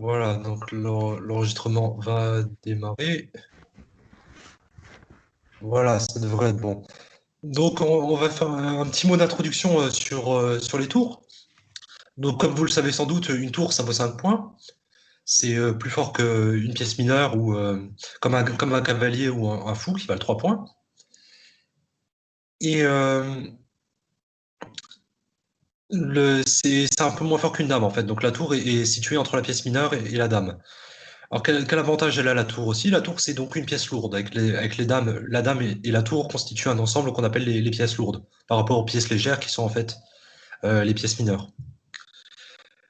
Voilà, donc l'enregistrement va démarrer. Voilà, ça devrait être bon. Donc, on va faire un petit mot d'introduction sur les tours. Donc, comme vous le savez sans doute, une tour, ça vaut 5 points. C'est plus fort qu'une pièce mineure ou comme un cavalier ou un fou qui valent 3 points. Et c'est un peu moins fort qu'une dame, en fait. Donc, la tour est située entre la pièce mineure et la dame. Alors, quel avantage elle a la tour aussi? La tour, c'est donc une pièce lourde. Avec les dames, la dame et la tour constituent un ensemble qu'on appelle les pièces lourdes, par rapport aux pièces légères qui sont en fait les pièces mineures.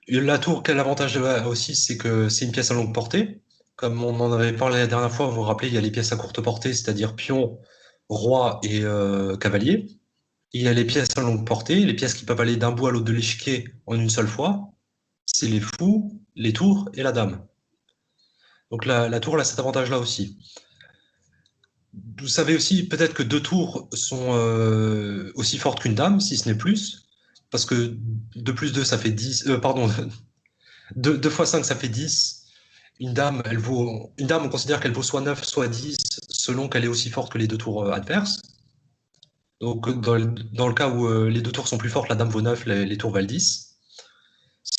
Et la tour, quel avantage elle a aussi? C'est que c'est une pièce à longue portée. Comme on en avait parlé la dernière fois, vous vous rappelez, il y a les pièces à courte portée, c'est-à-dire pion, roi et cavalier. Il y a les pièces à longue portée, les pièces qui peuvent aller d'un bout à l'autre de l'échiquier en une seule fois. C'est les fous, les tours et la dame. Donc la tour elle a cet avantage-là aussi. Vous savez aussi peut-être que deux tours sont aussi fortes qu'une dame, si ce n'est plus, parce que 2 plus 2 ça fait 10. Pardon, 2 fois 5 ça fait 10. Une dame, on considère qu'elle vaut soit 9 soit 10, selon qu'elle est aussi forte que les deux tours adverses. Donc, dans le cas où les deux tours sont plus fortes, la dame vaut 9, les tours valent 10.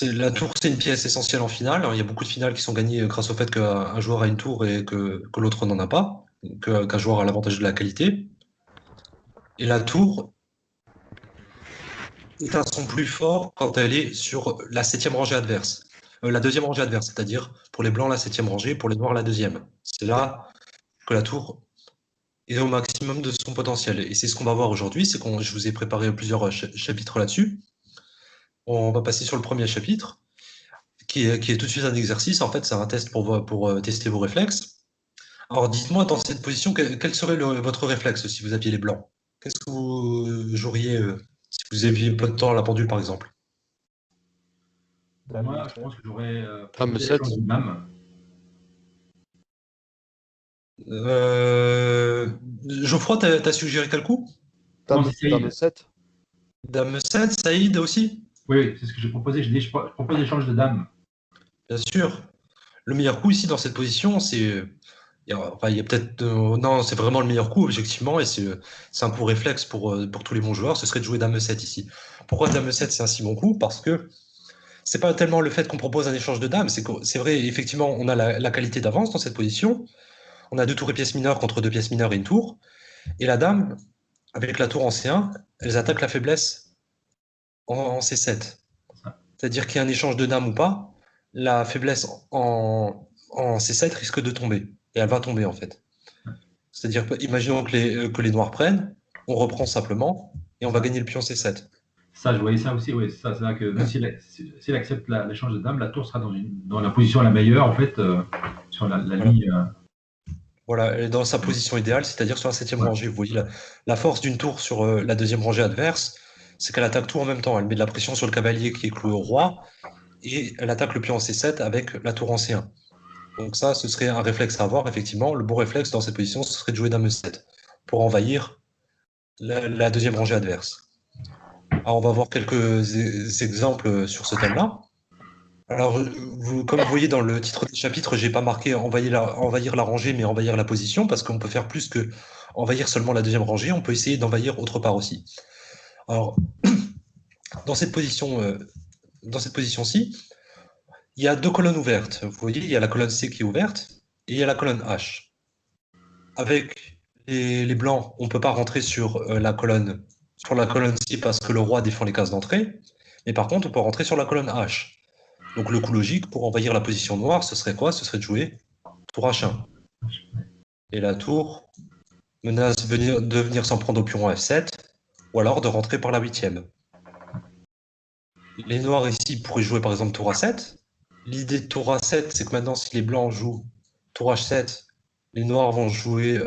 La tour, c'est une pièce essentielle en finale. Il y a beaucoup de finales qui sont gagnées grâce au fait qu'un joueur a une tour et que l'autre n'en a pas, qu'un joueur a l'avantage de la qualité. Et la tour est un son plus fort quand elle est sur la 7e rangée adverse. La 2e rangée adverse, c'est-à-dire pour les blancs la 7e rangée, pour les noirs la 2e. C'est là que la tour est au maximum de son potentiel. Et c'est ce qu'on va voir aujourd'hui, je vous ai préparé plusieurs chapitres là-dessus. On va passer sur le premier chapitre, qui est tout de suite un exercice. En fait, c'est un test pour tester vos réflexes. Alors dites-moi, dans cette position, quel serait votre réflexe si vous aviez les blancs? Qu'est-ce que vous joueriez si vous aviez plein de temps à la pendule, par exemple? Moi, je pense que j'aurais Dame proposé 7. l'échange de dame. Euh... Geoffroy, t'as suggéré quel coup? Non, Dame, c'est dame Saïd. 7. Dame 7, Saïd aussi? Oui, c'est ce que j'ai proposé. J'ai dit, je propose l'échange de dame. Bien sûr. Le meilleur coup ici dans cette position, enfin, il y a peut-être. Non, c'est vraiment le meilleur coup, objectivement, et c'est un coup réflexe pour tous les bons joueurs, ce serait de jouer Dame 7 ici. Pourquoi Dame 7 c'est un si bon coup? Parce que c'est pas tellement le fait qu'on propose un échange de dames, c'est vrai, effectivement, on a la qualité d'avance dans cette position. On a deux tours et pièces mineures contre deux pièces mineures et une tour. Et la dame, avec la tour en C1, elles attaquent la faiblesse en C7. C'est-à-dire qu'il y a un échange de dames ou pas, la faiblesse en C7 risque de tomber. Et elle va tomber en fait. C'est-à-dire, imaginons que les noirs prennent, on reprend simplement, et on va gagner le pion C7. Ça, je voyais ça aussi. Oui, c'est ça. C'est-à-dire que même s'il accepte l'échange de dame, la tour sera dans la position la meilleure, en fait, sur la Voilà. ligne. Voilà, elle est dans sa position idéale, c'est-à-dire sur la 7e Ouais. rangée. Vous voyez, la force d'une tour sur la 2e rangée adverse, c'est qu'elle attaque tout en même temps. Elle met de la pression sur le cavalier qui est cloué au roi, et elle attaque le pion en C7 avec la tour en C1. Donc ça, ce serait un réflexe à avoir, effectivement. Le bon réflexe dans cette position, ce serait de jouer dame 7 pour envahir la 2e rangée adverse. Alors, on va voir quelques exemples sur ce thème-là. Alors, comme vous voyez dans le titre du chapitre, j'ai pas marqué envahir la rangée, mais envahir la position, parce qu'on peut faire plus que envahir seulement la 2e rangée, on peut essayer d'envahir autre part aussi. Alors, dans cette position, dans cette position-ci, il y a deux colonnes ouvertes. Vous voyez, il y a la colonne C qui est ouverte, et il y a la colonne H. Avec les blancs, on ne peut pas rentrer sur la colonne C parce que le roi défend les cases d'entrée, mais par contre, on peut rentrer sur la colonne H. Donc le coup logique pour envahir la position noire, ce serait quoi? Ce serait de jouer tour H1. Et la tour menace de venir s'en prendre au pion F7, ou alors de rentrer par la 8e. Les noirs ici pourraient jouer par exemple tour A7. L'idée de tour A7, c'est que maintenant, si les blancs jouent tour H7, les noirs vont jouer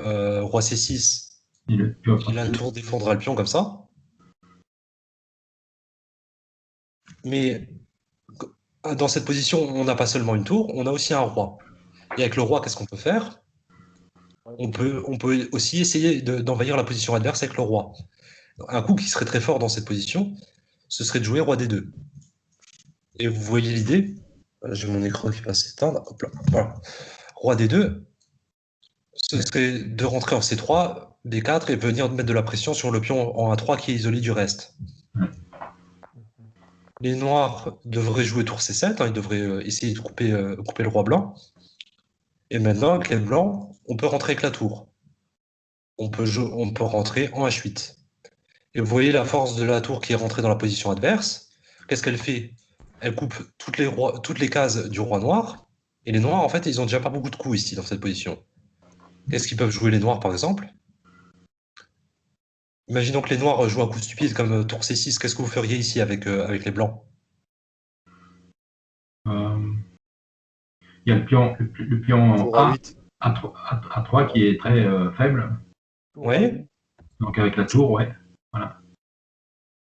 roi C6. Et là, le tour défendra le pion comme ça. Mais dans cette position, on n'a pas seulement une tour, on a aussi un roi. Et avec le roi, qu'est-ce qu'on peut faire? On peut aussi essayer d'envahir la position adverse avec le roi. Un coup qui serait très fort dans cette position, ce serait de jouer roi D2. Et vous voyez l'idée? J'ai mon écran qui va s'éteindre. Hop là. Voilà. Roi D2, ce serait de rentrer en C3, B4 et venir mettre de la pression sur le pion en A3 qui est isolé du reste. Les noirs devraient jouer tour C7, hein, ils devraient essayer de couper le roi blanc. Et maintenant, avec les blancs, on peut rentrer avec la tour. On peut rentrer en H8. Et vous voyez la force de la tour qui est rentrée dans la position adverse. Qu'est-ce qu'elle fait? Elle coupe toutes les cases du roi noir. Et les noirs, en fait, ils ont déjà pas beaucoup de coups ici, dans cette position. Qu'est-ce qu'ils peuvent jouer les noirs, par exemple? Imaginons que les noirs jouent un coup stupide comme tour C6. Qu'est-ce que vous feriez ici avec les blancs? Il y a le pion Tour A, A8. A3 qui est très faible. Oui. Donc avec la tour, ouais. Voilà.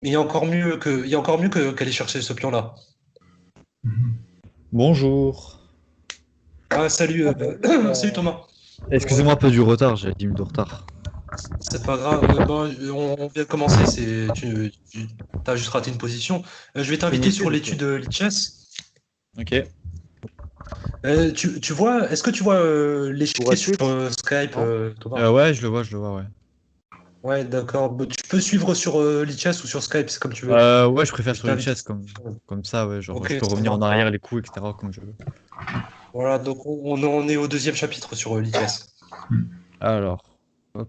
Mais il y a encore mieux qu'aller chercher ce pion-là. Bonjour. Ah, salut, salut Thomas. Excusez-moi un peu du retard, j'ai 10 minutes de retard. C'est pas grave. Bon, on vient de commencer. Tu as juste raté une position. Je vais t'inviter sur l'étude Lichess. Ok. Tu vois, est-ce que tu vois l'échiquier sur Skype, Thomas? Ouais, je le vois, ouais. Ouais, d'accord. Bah, tu peux suivre sur Lichess ou sur Skype, c'est comme tu veux. Ouais, je préfère Je sur une t'invite. chaise comme ça, ouais. Genre, Ok, je peux ça revenir en va. arrière les coups, etc. comme je veux. Voilà, donc on est au deuxième chapitre sur Lichess. Alors, hop.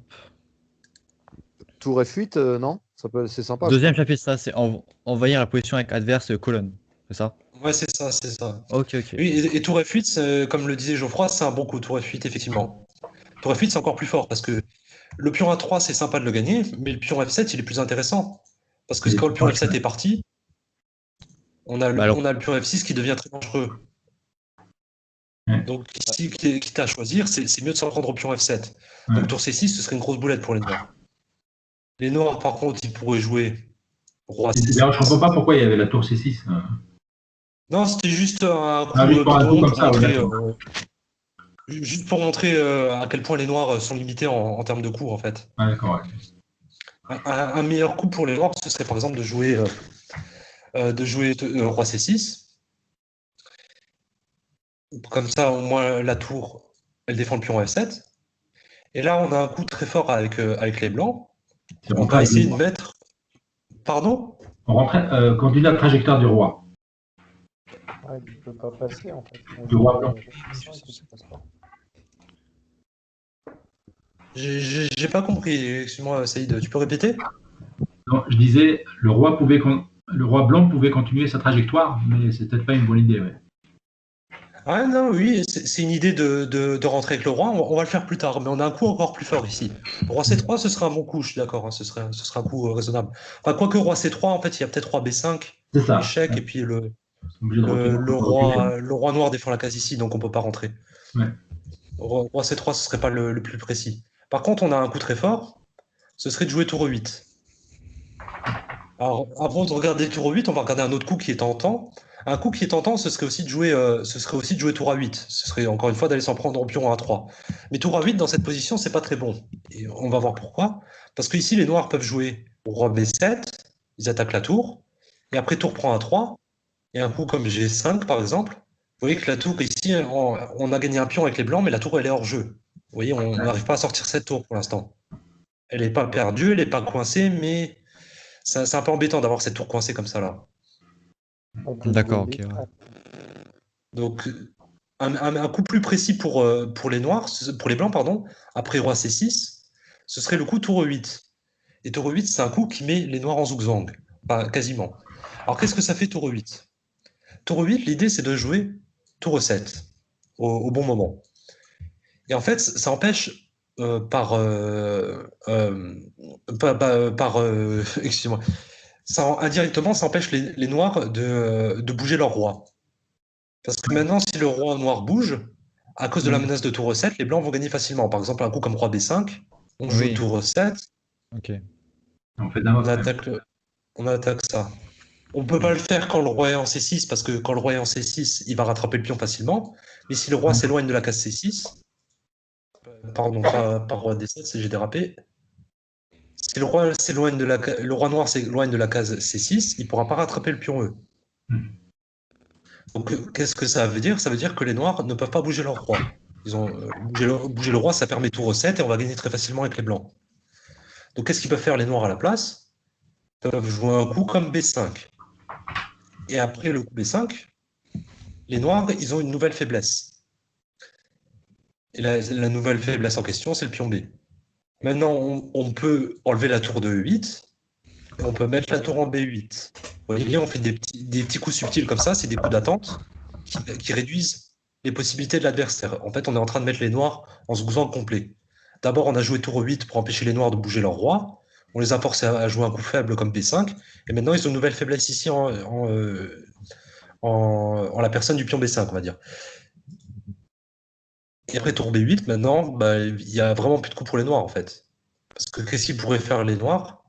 Tour F8, non? C'est sympa. Deuxième chapitre, ça, c'est envahir la position avec adverse colonne. C'est ça? Ouais, c'est ça, c'est ça. Ok. Oui, et tour F8, comme le disait Geoffroy, c'est un bon coup, tour F8, effectivement. Tour F8, c'est encore plus fort, parce que le pion A3, c'est sympa de le gagner, mais le pion F7, il est plus intéressant. Parce que quand le pion F7 est parti, on a le pion F6 qui devient très dangereux. Donc ici, quitte à choisir, c'est mieux de s'en prendre au pion F7. Donc tour C6, ce serait une grosse boulette pour les noirs. Les noirs, par contre, ils pourraient jouer roi C6. D'ailleurs, je ne comprends pas pourquoi il y avait la tour C6. Non, c'était juste un coup, juste pour un coup comme ça, juste pour montrer à quel point les noirs sont limités en termes de coups, en fait. Ah, d'accord. Ouais. Un meilleur coup pour les noirs, ce serait par exemple de jouer roi C6. Comme ça, au moins, la tour, elle défend le pion F7. Et là, on a un coup très fort avec les blancs. On va essayer de mettre... Pardon? On continue la trajectoire du roi. Ouais, il ne peut pas passer, en fait. Du roi blanc. J'ai pas compris. Excuse-moi, Saïd. Tu peux répéter? Non, je disais, le roi blanc pouvait continuer sa trajectoire, mais c'est peut-être pas une bonne idée. Ouais. Ah non, oui, c'est une idée de rentrer avec le roi. On va le faire plus tard, mais on a un coup encore plus fort ici. Roi C3, ce sera un bon coup, je suis d'accord. Hein, ce sera un coup raisonnable. Enfin, quoique roi C3, en fait, il y a peut-être roi B5, échec, et puis le roi noir défend la case ici, donc on peut pas rentrer. Ouais. Roi C3, ce serait pas le plus précis. Par contre, on a un coup très fort, ce serait de jouer tour 8. Alors, avant de regarder tour 8, on va regarder un autre coup qui est tentant. Un coup qui est tentant, ce serait aussi de jouer tour A8. Ce serait encore une fois d'aller s'en prendre en pion à A3. Mais tour A8 dans cette position, c'est pas très bon. Et on va voir pourquoi. Parce que ici, les noirs peuvent jouer roi B7, ils attaquent la tour, et après tour prend A3, et un coup comme G5 par exemple. Vous voyez que la tour ici, on a gagné un pion avec les blancs, mais la tour elle est hors jeu. Vous voyez, on n'arrive pas à sortir cette tour pour l'instant. Elle n'est pas perdue, elle n'est pas coincée, mais c'est un peu embêtant d'avoir cette tour coincée comme ça là. D'accord, ok. Ouais. Donc, un coup plus précis pour les noirs, pour les blancs, pardon, après roi C6, ce serait le coup tour 8. Et tour 8, c'est un coup qui met les noirs en zugzwang, enfin, quasiment. Alors, qu'est-ce que ça fait tour 8? Tour 8, l'idée, c'est de jouer tour 7 au bon moment. Et en fait, ça empêche excusez-moi, indirectement, ça empêche les noirs de bouger leur roi. Parce que maintenant, si le roi noir bouge, à cause de la menace de tour 7, les blancs vont gagner facilement. Par exemple, un coup comme roi B5, on joue tour 7, ok. on attaque ça. On ne peut pas le faire quand le roi est en C6, parce que quand le roi est en C6, il va rattraper le pion facilement. Mais si le roi s'éloigne de la case C6, pardon, pas roi D7, j'ai dérapé. Si le roi noir s'éloigne de la case C6, il ne pourra pas rattraper le pion E. Donc, qu'est-ce que ça veut dire? Ça veut dire que les noirs ne peuvent pas bouger leur roi. Ils ont, bouger le roi, ça permet tour 7 et on va gagner très facilement avec les blancs. Donc, qu'est-ce qu'ils peuvent faire les noirs à la place? Ils peuvent jouer un coup comme B5. Et après le coup B5, les noirs, ils ont une nouvelle faiblesse. Et la nouvelle faiblesse en question, c'est le pion B. Maintenant, on peut enlever la tour de E8 et on peut mettre la tour en B8. Vous voyez, on fait des petits coups subtils comme ça, c'est des coups d'attente qui réduisent les possibilités de l'adversaire. En fait, on est en train de mettre les noirs en zigzag complet. D'abord, on a joué tour E8 pour empêcher les noirs de bouger leur roi. On les a forcés à jouer un coup faible comme B5. Et maintenant, ils ont une nouvelle faiblesse ici en la personne du pion B5, on va dire. Et après tour B8, maintenant, bah, il n'y a vraiment plus de coups pour les noirs, en fait. Parce que qu'est-ce qu'ils pourraient faire les noirs?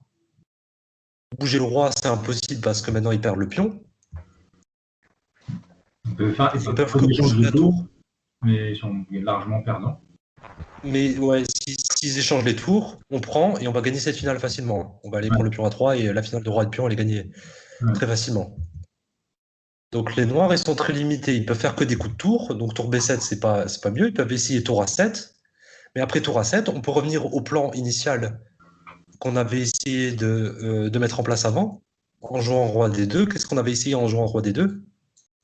Bouger le roi, c'est impossible parce que maintenant, ils perdent le pion. Ils peuvent Ils peuvent que bouger bouger la tour. mais ils sont largement perdants. Mais ouais, s'ils échangent les tours, on prend et on va gagner cette finale facilement. On va aller prendre le pion à 3 et la finale de roi et de pion, elle est gagnée très facilement. Donc les noirs, ils sont très limités. Ils peuvent faire que des coups de tour. Donc tour B7, c'est pas mieux. Ils peuvent essayer tour A7. Mais après tour A7, on peut revenir au plan initial qu'on avait essayé de mettre en place avant, en jouant roi D2. Qu'est-ce qu'on avait essayé en jouant roi D2?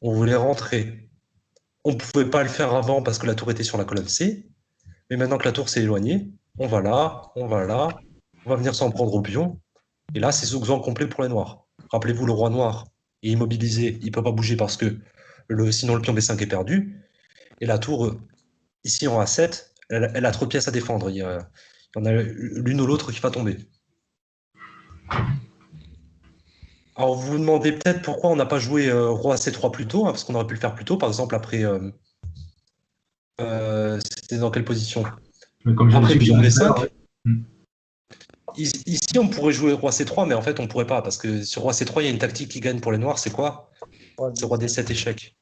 On voulait rentrer. On ne pouvait pas le faire avant parce que la tour était sur la colonne C. Mais maintenant que la tour s'est éloignée, on va là, on va là, on va venir s'en prendre au pion. Et là, c'est zigzag complet pour les noirs. Rappelez-vous, le roi noir est immobilisé, il ne peut pas bouger parce que sinon le pion B5 est perdu. Et la tour, ici en A7, elle a trop de pièces à défendre. Il y en a l'une ou l'autre qui va tomber. Alors vous vous demandez peut-être pourquoi on n'a pas joué roi C3 plus tôt, hein, parce qu'on aurait pu le faire plus tôt, par exemple après... c'était dans quelle position? Mais comme Après pion B5. B5. Ici, on pourrait jouer roi C3, mais en fait, on ne pourrait pas, parce que sur roi C3, il y a une tactique qui gagne pour les noirs, c'est quoi? C'est roi D7 échec.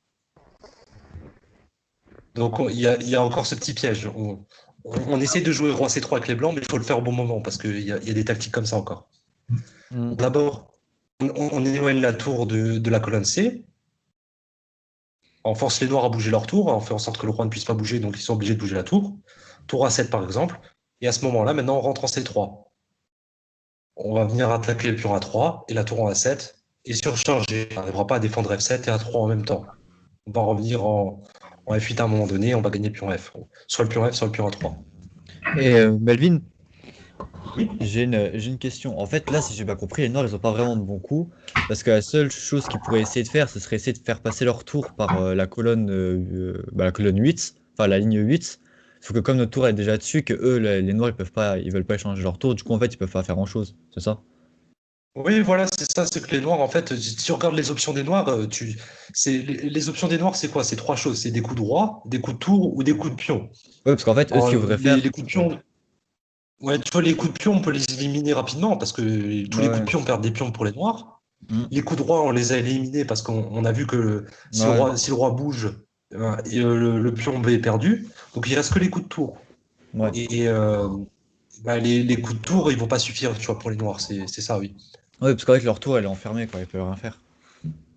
Donc, il y a encore ce petit piège. On essaie de jouer roi C3 avec les blancs, mais il faut le faire au bon moment, parce qu'il y a des tactiques comme ça encore. D'abord, on éloigne la tour de la colonne C, on force les noirs à bouger leur tour, on fait en sorte que le roi ne puisse pas bouger, donc ils sont obligés de bouger la tour. Tour A7, par exemple. Et à ce moment-là, maintenant, on rentre en C3. On va venir attaquer le pion A3 et la tour en A7 et surcharger. On n'arrivera pas à défendre F7 et A3 en même temps. On va revenir en F8 à un moment donné, on va gagner le pion F. Soit le pion F, soit le pion A3. Et Melvin, Oui. j'ai une question. En fait, là, si j'ai pas compris, les noirs, ils ont pas vraiment de bons coups. Parce que la seule chose qu'ils pourraient essayer de faire, ce serait essayer de faire passer leur tour par la colonne 8, enfin la ligne 8. Sauf que comme notre tour est déjà dessus, que eux, les noirs, ils veulent pas échanger leur tour. Du coup, en fait, ils peuvent pas faire grand-chose. C'est ça? Oui, voilà, c'est ça, c'est que les noirs, en fait, si tu regardes les options des noirs, les options des noirs, c'est quoi? C'est trois choses, c'est des coups de roi, des coups de tour ou des coups de pion. Ouais, parce qu'en fait, eux, ce qu'ils voudraient faire. Les coups de pion, ouais, tu vois, les coups de pion, on peut les éliminer rapidement parce que tous les coups de pion perdent des pions pour les noirs. Les coups de roi, on les a éliminés parce qu'on a vu que si le roi bouge, le pion B est perdu. Donc il reste que les coups de tour. Ouais. Et les coups de tour, ils vont pas suffire, tu vois, pour les noirs. C'est ça, oui. Ouais, parce qu'en fait, leur tour, elle est enfermée, quoi. Ils peuvent rien faire.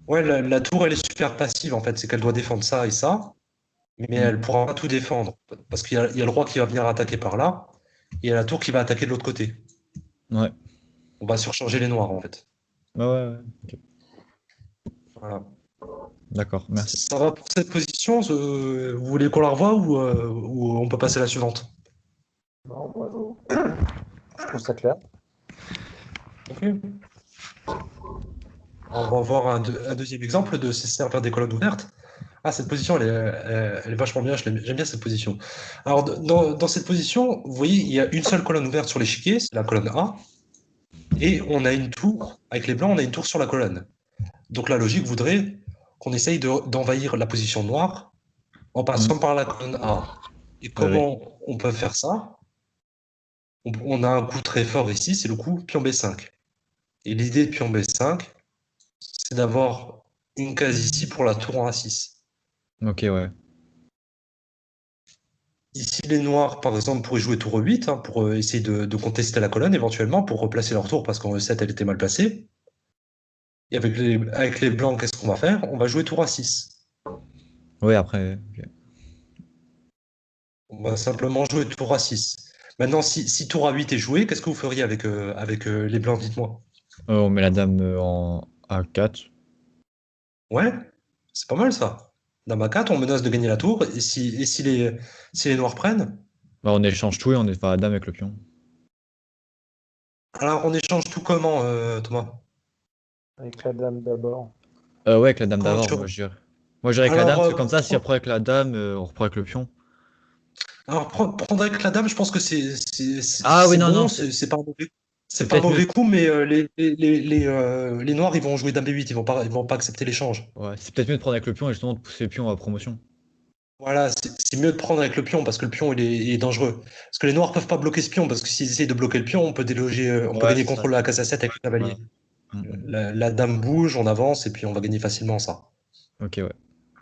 Ouais, la tour, elle est super passive, en fait. C'est qu'elle doit défendre ça et ça. Mais elle pourra pas tout défendre. Parce qu'il y a le roi qui va venir attaquer par là. Et il y a la tour qui va attaquer de l'autre côté. Ouais. On va surcharger les noirs, en fait. Ouais. Okay. Voilà. D'accord, merci. Ça va pour cette position? Vous voulez qu'on la revoie ou on peut passer à la suivante? Non, je trouve ça clair. Ok. On va voir un deuxième exemple de se servir des colonnes ouvertes. Ah, cette position, elle est vachement bien. J'aime bien cette position. Alors, dans cette position, vous voyez, il y a une seule colonne ouverte sur l'échiquier, c'est la colonne A. Et on a une tour, avec les blancs, on a une tour sur la colonne. Donc la logique voudrait qu'on essaye d'envahir la position noire en passant par la colonne A. Et comment on peut faire ça? On a un coup très fort ici, c'est le coup pion B5. Et l'idée de pion B5, c'est d'avoir une case ici pour la tour en A6. Ok, ouais. Ici, les noirs, par exemple, pourraient jouer tour E8 hein, pour essayer de contester la colonne éventuellement, pour replacer leur tour parce qu'en E7, elle était mal placée. Et avec les blancs, qu'est-ce qu'on va faire? On va jouer tour A6. Ouais, après. Ok. On va simplement jouer tour à 6. Maintenant, si tour à 8 est joué, qu'est-ce que vous feriez avec les blancs, dites-moi? On met la dame en A4. Ouais, c'est pas mal ça. Dame à 4, on menace de gagner la tour, et si les noirs prennent, Bah, on échange tout et on est enfin, la dame avec le pion. alors on échange tout comment, Thomas? Avec la dame d'abord. Ouais, avec la dame Comment d'abord, tu... moi je dirais. Moi je dirais avec la dame, Alors, parce que comme ça, si on reprend avec la dame, on reprend avec le pion. prendre avec la dame, je pense que Ah oui, c'est non, non, bon, c'est c'est pas un peut-être mieux. mauvais coup, mais les noirs, ils vont jouer dame B8, ils vont pas accepter l'échange. Ouais, c'est peut-être mieux de prendre avec le pion et justement de pousser le pion à promotion. Voilà, c'est mieux de prendre avec le pion parce que le pion il est dangereux. Parce que les noirs peuvent pas bloquer ce pion parce que s'ils essayent de bloquer le pion, on peut Ouais, gagner c'est ça. contrôle de la case A7 avec le Voilà. cavalier. Mm, mm. La dame bouge, on avance et puis on va gagner facilement ça. Ok, ouais.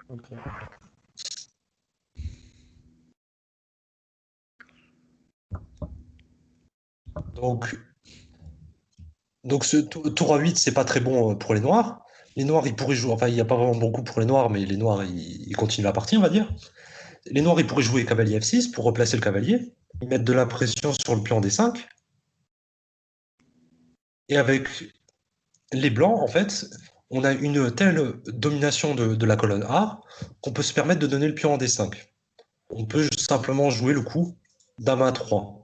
Ok. Donc, donc ce tour à 8, c'est pas très bon pour les noirs. Les noirs, ils pourraient jouer, enfin, il n'y a pas vraiment bon coup pour les noirs, mais les noirs, ils continuent la partie, on va dire. Les noirs, ils pourraient jouer cavalier F6 pour replacer le cavalier. Ils mettent de la pression sur le pion D5. Et avec les blancs, en fait, on a une telle domination de la colonne A qu'on peut se permettre de donner le pion en D5. On peut simplement jouer le coup dame A3.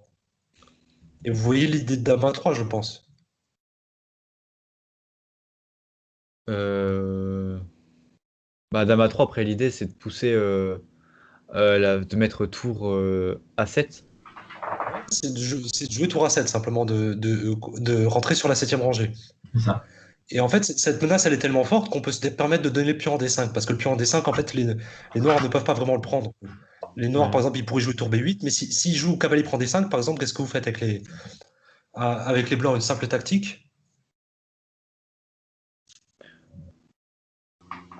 Et vous voyez l'idée de dame A3, je pense. Euh... Bah, dame A3, après l'idée c'est de pousser, de mettre tour A7. C'est de jouer tour A7, simplement, de rentrer sur la septième rangée. C'est ça. Et en fait, cette menace, elle est tellement forte qu'on peut se permettre de donner le pion en D5. Parce que le pion en D5, en fait, les noirs ne peuvent pas vraiment le prendre. Les noirs, par exemple, ils pourraient jouer tour B8, mais s'ils jouent cavalier prend D5, par exemple, qu'est-ce que vous faites avec les blancs? Une simple tactique?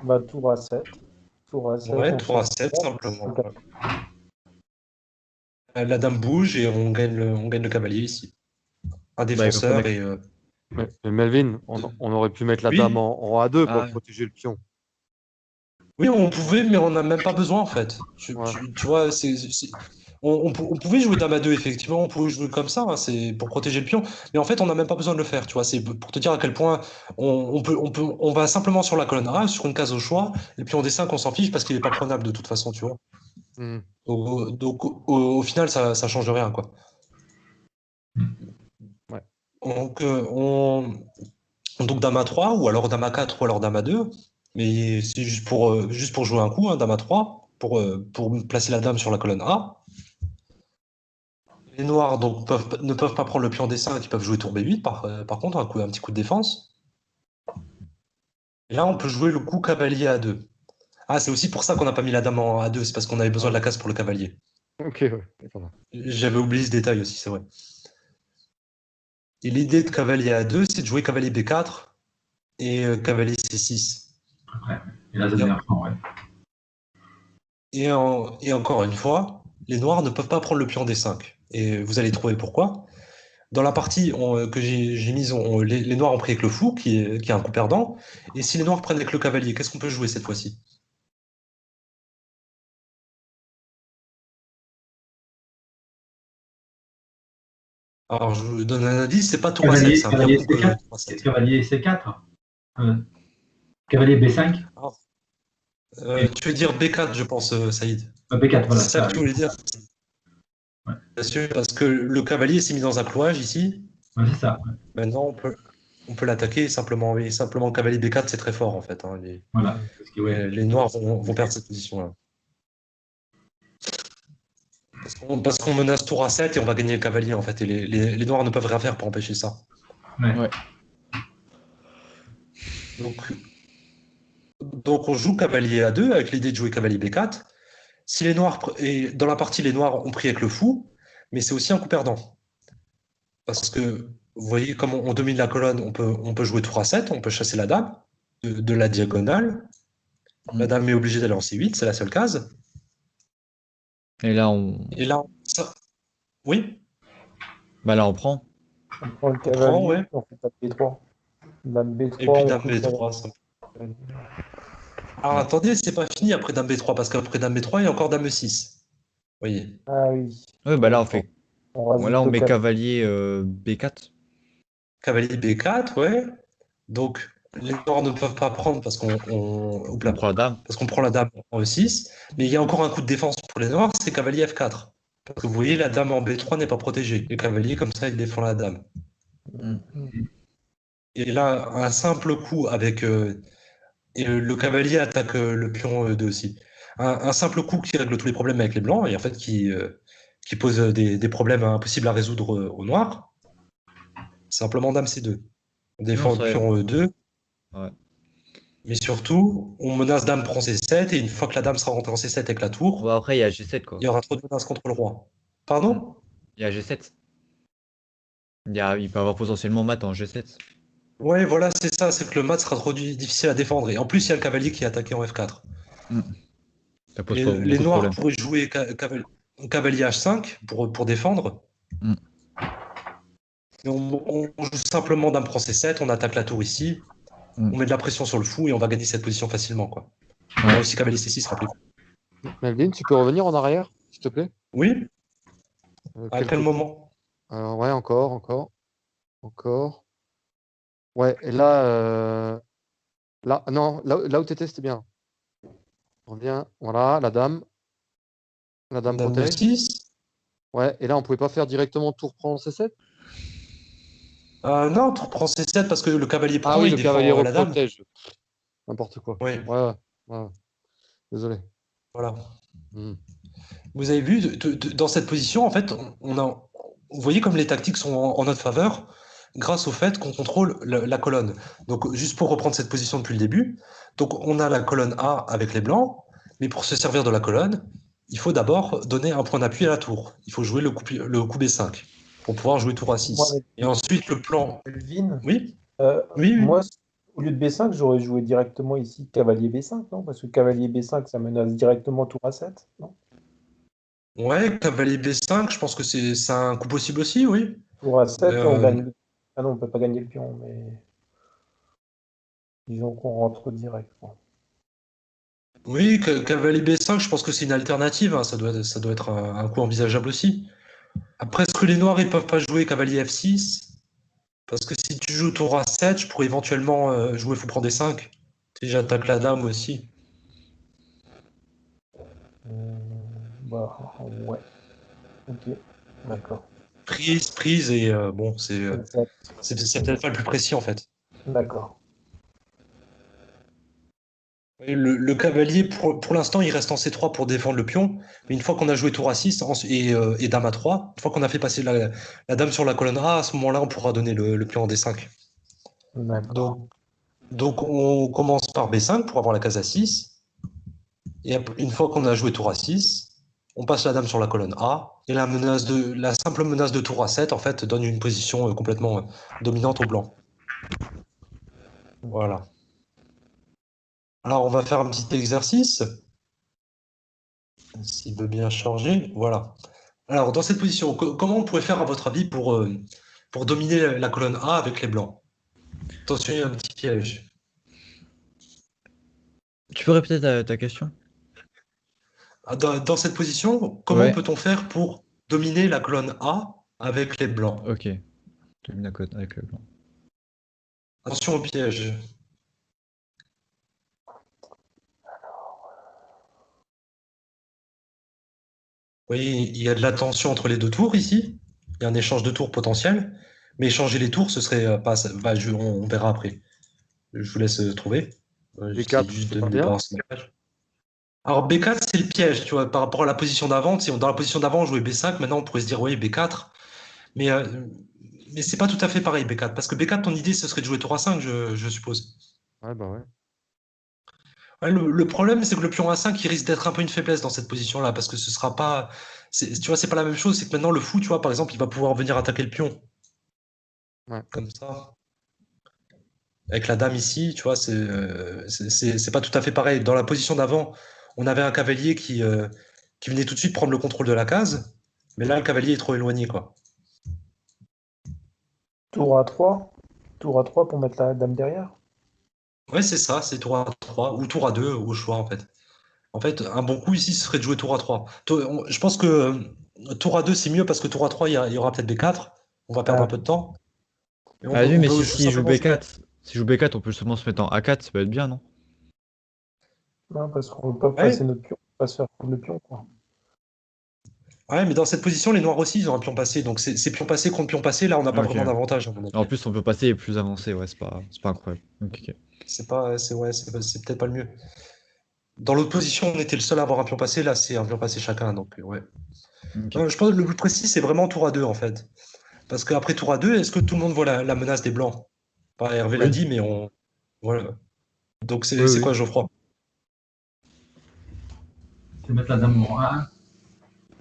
Bah, tour à 7. Tour à 7, Ouais, on tour cherche. A7, simplement. La dame bouge et on gagne le cavalier ici. Un Bah, il va prendre défenseur avec... et. Mais Melvin, on aurait pu mettre la dame Oui, en A2 pour Ah, protéger le pion. oui, on pouvait, mais on n'a même pas besoin en fait. Ouais. Tu vois, on pouvait jouer dame à 2, effectivement, on pouvait jouer comme ça, hein, c'est pour protéger le pion, mais en fait, on n'a même pas besoin de le faire, tu vois, c'est pour te dire à quel point on va simplement sur la colonne A, sur une case au choix, et puis on D5, on s'en fiche parce qu'il n'est pas prenable de toute façon, tu vois. Hmm. Donc, au final, ça change rien, quoi. Ouais. Donc, donc dame A3, ou alors dame A4, ou alors dame A2, mais c'est juste pour jouer un coup, hein, dame A3, pour placer la dame sur la colonne A. Les noirs donc, ne peuvent pas prendre le pion D5, ils peuvent jouer tour B8, par contre, un petit coup de défense. Et là, on peut jouer le coup cavalier A2. Ah, c'est aussi pour ça qu'on n'a pas mis la dame en A2, c'est parce qu'on avait besoin de la case pour le cavalier. Ok, ouais. Ça va. J'avais oublié ce détail aussi, c'est vrai. Et l'idée de cavalier A2, c'est de jouer cavalier B4 et cavalier C6. Après. Et là, ça devient franc, ouais. Et encore une fois, les noirs ne peuvent pas prendre le pion D5. Et vous allez trouver pourquoi. Dans la partie que j'ai mise, les noirs ont pris avec le fou, qui est un coup perdant. Et si les noirs prennent avec le cavalier, qu'est-ce qu'on peut jouer cette fois-ci? Alors, je vous donne un indice, c'est pas tour A7, Cavalier, c'est un meilleur cavalier coup que C4. tour A7. Cavalier C4. Euh, cavalier B5. Alors, tu veux dire B4, je pense, Saïd. B4, voilà, C'est ça ça. que tu voulais dire? Ouais. Bien sûr, parce que le cavalier s'est mis dans un clouage ici. Ouais, c'est ça. Ouais. Maintenant, on peut l'attaquer simplement. Et simplement, cavalier B4, c'est très fort, en fait, hein. Voilà. Parce que, ouais, Les noirs vont perdre cette position-là. Parce qu'on menace tour A7 et on va gagner le cavalier, en fait. Et les noirs ne peuvent rien faire pour empêcher ça. ouais. ouais. Donc on joue cavalier A2 avec l'idée de jouer cavalier B4. Si les noirs, et dans la partie, les noirs ont pris avec le fou, mais c'est aussi un coup perdant. Parce que, vous voyez, comme on domine la colonne, on peut jouer tour A7, on peut chasser la dame de la diagonale. La dame est obligée d'aller en C8, c'est la seule case. Et là, on... Et là, oui, Bah, là, on prend. On prend le on prend, cavalier, ouais. on fait pas B3. Dame B3, Et puis on dame coupe le B3. cavalier. Alors Ouais. attendez, c'est pas fini après dame B3, parce qu'après dame B3, il y a encore dame E6. Vous voyez. Ah oui. Ouais, bah là, On voilà, rajoute on le met cap. cavalier B4. Cavalier B4, ouais. Donc, les noirs ne peuvent pas prendre parce On prend la dame. parce qu'on prend la dame en E6. Mais il y a encore un coup de défense pour les noirs, c'est cavalier F4. Parce que vous voyez, la dame en B3 n'est pas protégée. Le cavalier, comme ça, il défend la dame. Mm. Et là, un simple coup avec. Et le cavalier attaque le pion E2 aussi. Un simple coup qui règle tous les problèmes avec les blancs et en fait qui pose des problèmes impossibles à résoudre aux noirs. Simplement dame C2. On Non, défend le c'est vrai. pion E2. Ouais. Mais surtout, on menace dame prend C7, et une fois que la dame sera rentrée en C7 avec la Bon, tour, après, il y a G7, il quoi. y aura trop de menaces contre le roi. Mm. Pardon? Il y a G7. Il peut avoir potentiellement mat en G7. Ouais, voilà, c'est ça, c'est que le mat sera trop difficile à défendre. Et en plus, il y a le cavalier qui est attaqué en F4. Mm. Ça pose Et pas les beaucoup de noirs problèmes. pourraient jouer cavalier H5 pour défendre. Mm. Et on joue simplement dame prend C7, on attaque la tour ici, Mm. on met de la pression sur le fou et on va gagner cette position facilement, quoi. Ouais. Là aussi, cavalier C6, rappelez-vous. Melvin, tu peux revenir en arrière, s'il te plaît? Oui? À quel Quelques... moment? Alors, ouais, encore. Ouais, et là, là, non, là où tu étais, c'était bien. On revient, voilà, la dame Dame protège. E6? Ouais, et là, on pouvait pas faire directement tour prend C7? Non, tour prend C7 parce que le cavalier Ah prend, oui, il le cavalier défend la dame. reprotège. N'importe quoi. Oui, Ouais, ouais. Désolé. voilà. Hmm. Vous avez vu, dans cette position, en fait, vous voyez comme les tactiques sont en notre faveur grâce au fait qu'on contrôle la colonne. Donc, juste pour reprendre cette position depuis le début, donc on a la colonne A avec les blancs, mais pour se servir de la colonne, il faut d'abord donner un point d'appui à la tour. Il faut jouer le coup B5 pour pouvoir jouer tour Moi, A6. Et ensuite, le plan. Melvin, Oui, oui, oui. moi, au lieu de B5, j'aurais joué directement ici cavalier B5, non? Parce que cavalier B5, ça menace directement tour A7, non? Ouais, cavalier B5, je pense que c'est un coup possible aussi, oui. Tour A7, on Euh, gagne Ah non, on peut pas gagner le pion, mais disons qu'on rentre direct, quoi. Oui, cavalier B5, je pense que c'est une alternative, hein. Ça doit être un coup envisageable aussi. Après, est-ce que les noirs ils peuvent pas jouer cavalier F6? Parce que si tu joues tour A7, je pourrais éventuellement jouer fou prend D5. Si j'attaque la dame aussi. Bah, ouais, ok, d'accord. Prise, et bon, Exact. c'est peut-être pas le plus précis en fait. D'accord. Et le cavalier, pour l'instant, il reste en C3 pour défendre le pion. Mais une fois qu'on a joué tour A6 et dame A3, une fois qu'on a fait passer la dame sur la colonne A, à ce moment-là, on pourra donner le pion en D5. D'accord. Donc on commence par B5 pour avoir la case A6. Et une fois qu'on a joué tour A6, on passe la dame sur la colonne A. Et la simple menace de tour A7, en fait, donne une position complètement dominante au blanc. Voilà. Alors on va faire un petit exercice. S'il veut bien charger. Voilà. Alors, dans cette position, comment on pourrait faire, à votre avis, pour dominer la colonne A avec les blancs? Attention, il y a un petit piège. Tu peux répéter ta question? Dans cette position, comment Ouais, peut-on faire pour dominer la colonne A avec les blancs? ok. Domine la cote avec le blanc. Attention au piège. Vous voyez, il y a de la tension entre les deux tours ici. Il y a un échange de tours potentiel. Mais échanger les tours, ce serait pas. Bah, on verra après. Je vous laisse trouver. J'essaie B4, juste c'est de pas me bien. débarrasser de la page. Alors B4, c'est le piège, tu vois, par rapport à la position d'avant. Si dans la position d'avant, on jouait B5, maintenant on pourrait se dire, oui, B4. Mais, euh, mais c'est pas tout à fait pareil, B4. Parce que B4, ton idée, ce serait de jouer tour A5, je suppose. Ouais, bah ouais. Ouais, le problème, c'est que le pion A5, il risque d'être un peu une faiblesse dans cette position-là, parce que ce sera pas. Tu vois, c'est pas la même chose. C'est que maintenant, le fou, tu vois, par exemple, il va pouvoir venir attaquer le pion. Ouais. Comme ça. Avec la dame ici, tu vois, c'est pas tout à fait pareil. Dans la position d'avant, on avait un cavalier qui venait tout de suite prendre le contrôle de la case. Mais là, le cavalier est trop éloigné, quoi. Tour A3. Tour A3 pour mettre la dame derrière. Ouais, c'est ça, c'est tour à 3 ou tour à 2 au choix en fait. En fait, un bon coup ici, ce serait de jouer tour à 3. Je pense que tour à 2, c'est mieux parce que tour à 3, il y aura peut-être B4. On va perdre un Ah, peu de temps. Et Ah oui, on mais peut s'il joue simplement jouer. B4, si joue B4, on peut seulement se mettre en A4, ça peut être bien, non? non, parce qu'on ne peut pas Ouais, passer notre pion, on va se faire prendre le pion, quoi. ouais, mais dans cette position, les noirs aussi, ils ont un pion passé. Donc c'est pion passé contre pion passé. Là, on n'a pas Ok. vraiment d'avantage, à mon En avis. plus, on peut passer et plus avancé, ouais, c'est pas incroyable. Ok, ok. C'est pas, c'est ouais, c'est peut-être pas le mieux. Dans l'autre position, on était le seul à avoir un pion passé. Là, c'est un pion passé chacun. Donc, ouais. Ok. Je pense que le plus précis, c'est vraiment tour à 2 en fait. Parce qu'après tour à 2, est-ce que tout le monde voit la menace des blancs? Pas Hervé l'a Oui, dit, mais on. Voilà. Donc, oui, c'est quoi, oui. Geoffroy? C'est mettre la dame en A1.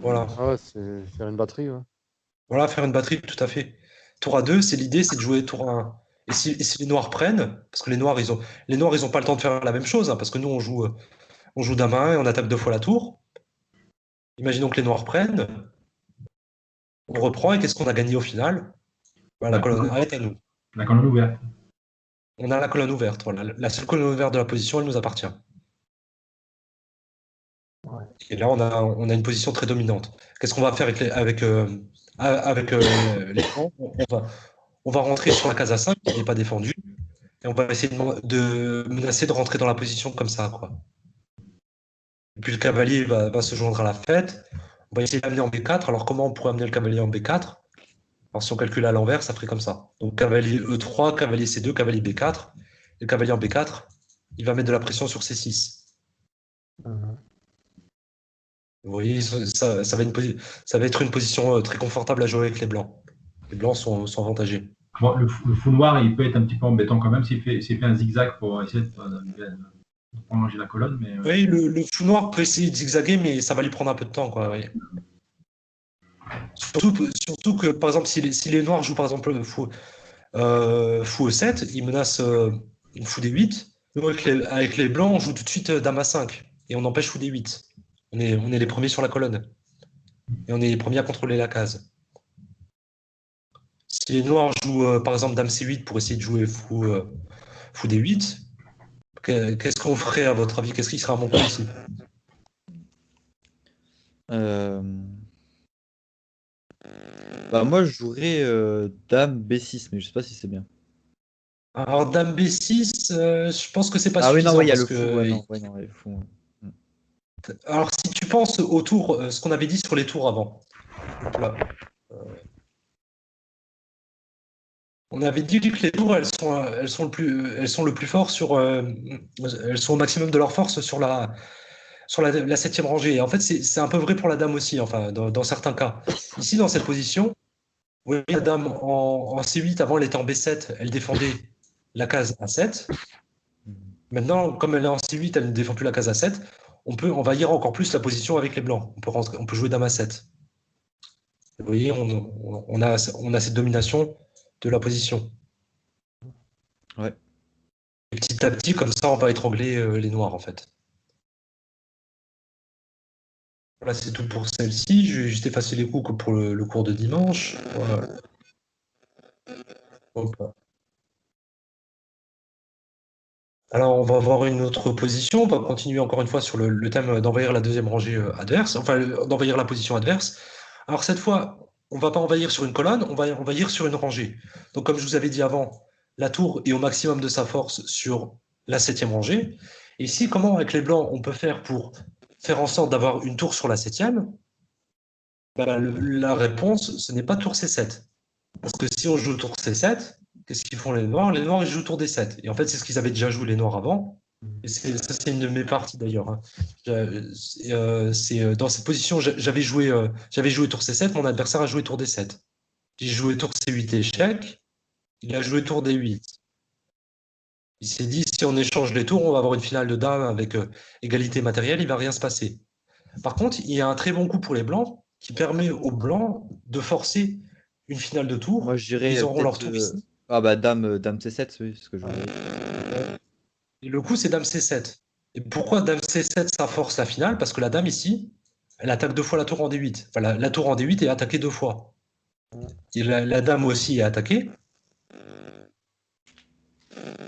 Voilà. Ah ouais, c'est faire une batterie, ouais. Voilà, faire une batterie, tout à fait. Tour à 2, c'est l'idée, c'est de jouer tour à 1. Et si les noirs prennent, parce que les noirs, ils ont pas le temps de faire la même chose, hein, parce que nous, on joue dame à 1 et on attaque 2 fois la tour. Imaginons que les noirs prennent, on reprend, et qu'est-ce qu'on a gagné au final? Bah, la La, colonne A est à nous. la colonne ouverte. On a la colonne ouverte, voilà. La seule colonne ouverte de la position, elle nous appartient. Ouais. Et là, on a une position très dominante. Qu'est-ce qu'on va faire avec les blancs? On va rentrer sur la case A5 qui n'est pas défendue, et on va essayer de menacer de rentrer dans la position comme ça, quoi. Et puis le cavalier va se joindre à la fête. On va essayer d'amener en B4. Alors comment on pourrait amener le cavalier en B4? Alors si on calcule à l'envers, ça ferait comme ça. Donc cavalier E3, cavalier C2, cavalier B4. Et le cavalier en B4, il va mettre de la pression sur C6. Mhm. Vous voyez, ça va être une position très confortable à jouer avec les blancs. Les blancs sont avantagés. Bon, le fou noir, il peut être un petit peu embêtant quand même s'il fait un zigzag pour essayer de prolonger la colonne. Mais Oui, le fou noir peut essayer de zigzaguer, mais ça va lui prendre un peu de temps, quoi. Oui. Surtout que, par exemple, si les noirs jouent par exemple le fou E7, ils menacent une fou D8. Nous, avec les blancs, on joue tout de suite dame A5 et on empêche fou D8. On est les premiers sur la colonne et on est les premiers à contrôler la case. Si les noirs jouent par exemple dame C8 pour essayer de jouer fou D8, qu'est-ce qu'on ferait à votre avis? Qu'est-ce qui sera à mon coup ici? Euh, Bah, moi, je jouerais Dame B6, mais je sais pas si c'est bien. Alors dame B6, je pense que c'est pas Ah oui, non, ouais, suffisant il y a parce le fou. Ouais, que non, ouais, non, ouais, le fou. Ouais. alors si tu penses au tour, ce qu'on avait dit sur les tours avant. Donc là, on avait dit que les tours, elles sont le plus fort elles sont au maximum de leur force sur la septième rangée. Et en fait, c'est un peu vrai pour la dame aussi, enfin, dans certains cas. Ici, dans cette position, vous voyez la dame en C8, avant, elle était en B7, elle défendait la case A7. Maintenant, comme elle est en C8, elle ne défend plus la case A7, on peut envahir encore plus la position avec les blancs. On peut jouer dame A7. Vous voyez, on a cette domination de la position. Ouais. Et petit à petit, comme ça, on va étrangler les noirs, en fait. Voilà, c'est tout pour celle-ci. Je vais juste effacer les coups comme pour le cours de dimanche. Voilà. Hop. Alors, on va voir une autre position. On va continuer encore une fois sur le thème d'envahir la deuxième rangée adverse, enfin, d'envahir la position adverse. Alors, cette fois, on ne va pas envahir sur une colonne, on va envahir sur une rangée. Donc, comme je vous avais dit avant, la tour est au maximum de sa force sur la septième rangée. Et ici, comment, avec les blancs, on peut faire pour faire en sorte d'avoir une tour sur la septième? Ben, la réponse, ce n'est pas tour C7. Parce que si on joue tour C7, qu'est-ce qu'ils font les noirs? Les noirs, ils jouent tour D7. Et en fait, c'est ce qu'ils avaient déjà joué les noirs avant. Et ça, c'est une de mes parties d'ailleurs, hein. Dans cette position, j'avais joué tour C7, mon adversaire a joué tour D7. J'ai joué tour C8 échec, il a joué tour D8. Il s'est dit, si on échange les tours, on va avoir une finale de dames avec égalité matérielle, il ne va rien se passer. Par contre, il y a un très bon coup pour les blancs qui permet aux blancs de forcer une finale de Moi, tour. je dirais Ils auront leur peut-être. tour ici. Ah bah, Dame C7, oui, c'est ce que je voulais. Et le coup, c'est dame C7. Et pourquoi dame C7, ça force la finale? Parce que la dame ici, elle attaque 2 fois la tour en D8. Enfin, la tour en D8 est attaquée 2 fois. Et la dame aussi est attaquée.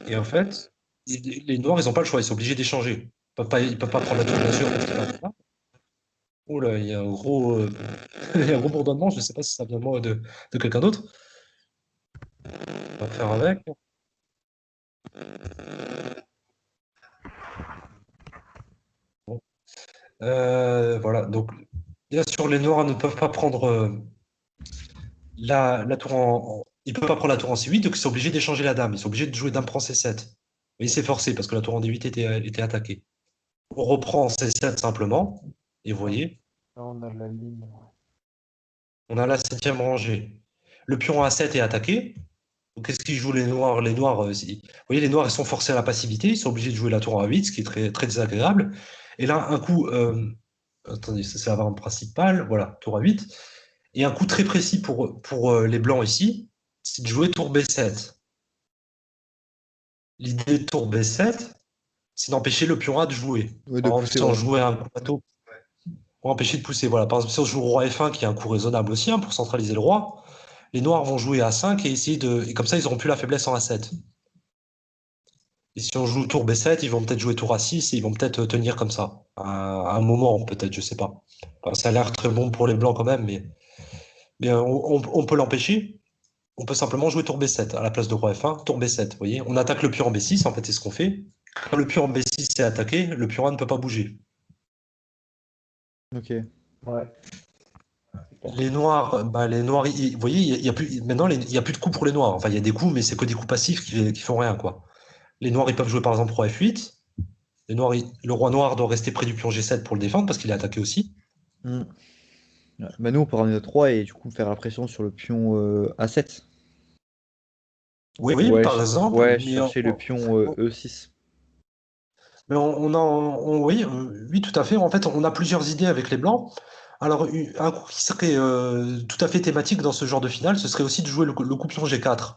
Et en fait, les noirs, ils n'ont pas le choix, ils sont obligés d'échanger. Ils peuvent pas prendre la tour, bien sûr, parce qu'il y a pas- Oh là, il y a un gros, il y a un gros bourdonnement, je ne sais pas si ça vient de moi ou de quelqu'un d'autre. On va faire avec. Bon. Voilà, donc bien sûr, les noirs ne peuvent pas prendre la tour ils peuvent pas prendre la tour en C8, donc ils sont obligés d'échanger la dame. Ils sont obligés de jouer dame prend C7. Mais c'est forcé parce que la tour en D8 était attaquée. On reprend C7 simplement, et vous voyez, Là, on a la ligne. on a la septième rangée. Le pion A7 est attaqué. Donc qu'est-ce qu'ils jouent les noirs? Les noirs, vous voyez, les noirs, ils sont forcés à la passivité, ils sont obligés de jouer la tour en A8, ce qui est très, très désagréable. Et là, un coup, attendez, ça c'est la variante principale, voilà, tour A8. Et un coup très précis pour les blancs ici, c'est de jouer tour B7. L'idée de tour B7, c'est d'empêcher le pion A de jouer. Ouais, de Par exemple, pousser, si on ouais. jouait un coup bateau, pour empêcher de pousser, voilà. Par exemple, si on joue roi F1, qui est un coup raisonnable aussi, hein, pour centraliser le roi, les noirs vont jouer A5 et essayer de. Et comme ça, ils n'auront plus la faiblesse en A7. Et si on joue tour B7, ils vont peut-être jouer tour A6 et ils vont peut-être tenir comme ça. À un moment, peut-être, je sais pas. Enfin, ça a l'air très bon pour les blancs quand même, mais on peut l'empêcher. On peut simplement jouer tour B7 à la place de roi F1, tour B7. Vous voyez, on attaque le pion en B6, en fait, c'est ce qu'on fait. Quand le pion en B6 est attaqué, le pion A ne peut pas bouger. Ok. Ouais. C'est clair. Les noirs, vous voyez, il y a plus, maintenant, il y a plus de coups pour les noirs. Enfin, il y a des coups, mais c'est que des coups passifs qui font rien, quoi. Les noirs, ils peuvent jouer par exemple roi F8. Les noirs, le roi noir doit rester près du pion G7 pour le défendre parce qu'il est attaqué aussi. Hmm. Ouais. Bah, nous, on peut ramener notre 3 et du coup faire la pression sur le pion A7. Oui, par exemple, Ouais, chercher le pion E6. mais oui, oui, tout à fait. En fait, on a plusieurs idées avec les blancs. Alors, un coup qui serait tout à fait thématique dans ce genre de finale, ce serait aussi de jouer le coup pion G4.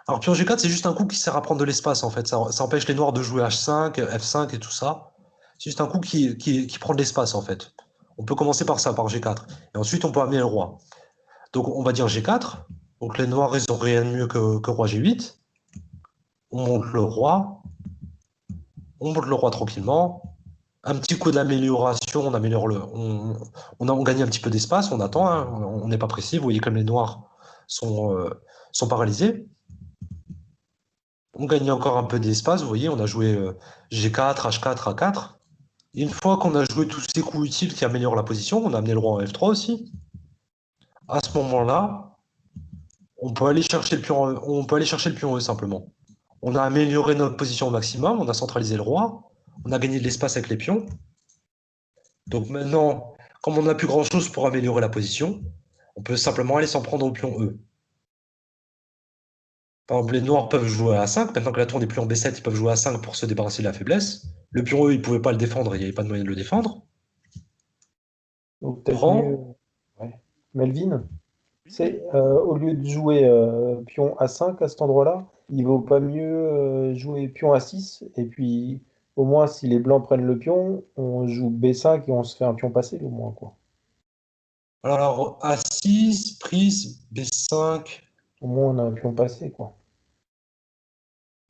Alors, pion G4, c'est juste un coup qui sert à prendre de l'espace, en fait. Ça empêche les noirs de jouer H5, F5 et tout ça. C'est juste un coup qui prend de l'espace, en fait. On peut commencer par ça, par G4. Et ensuite, on peut amener le roi. Donc, on va dire G4. Donc, les noirs, ils ont rien de mieux que roi G8. On monte le roi. On monte le roi tranquillement. Un petit coup d'amélioration, on améliore on gagne un petit peu d'espace, on attend, hein. On n'est pas précis. Vous voyez comme les noirs sont paralysés. On gagne encore un peu d'espace, vous voyez, on a joué G4, H4, A4. Et une fois qu'on a joué tous ces coups utiles qui améliorent la position, on a amené le roi en F3 aussi. À ce moment-là, on peut aller chercher le pion, on peut aller chercher le pion E simplement. On a amélioré notre position au maximum, on a centralisé le roi, on a gagné de l'espace avec les pions. Donc maintenant, comme on n'a plus grand-chose pour améliorer la position, on peut simplement aller s'en prendre au pion E. Par exemple, les noirs peuvent jouer à 5. Maintenant que la tour n'est plus en B7, ils peuvent jouer à 5 pour se débarrasser de la faiblesse. Le pion E, ils ne pouvaient pas le défendre, il n'y avait pas de moyen de le défendre. Donc peut-être mieux. Prend. Ouais. Melvin, c'est au lieu de jouer pion A5 à cet endroit-là, il vaut pas mieux jouer pion A6 et puis au moins si les blancs prennent le pion, on joue B5 et on se fait un pion passé au moins quoi. Alors, A6, prise, B5. Au moins on a un pion passé quoi.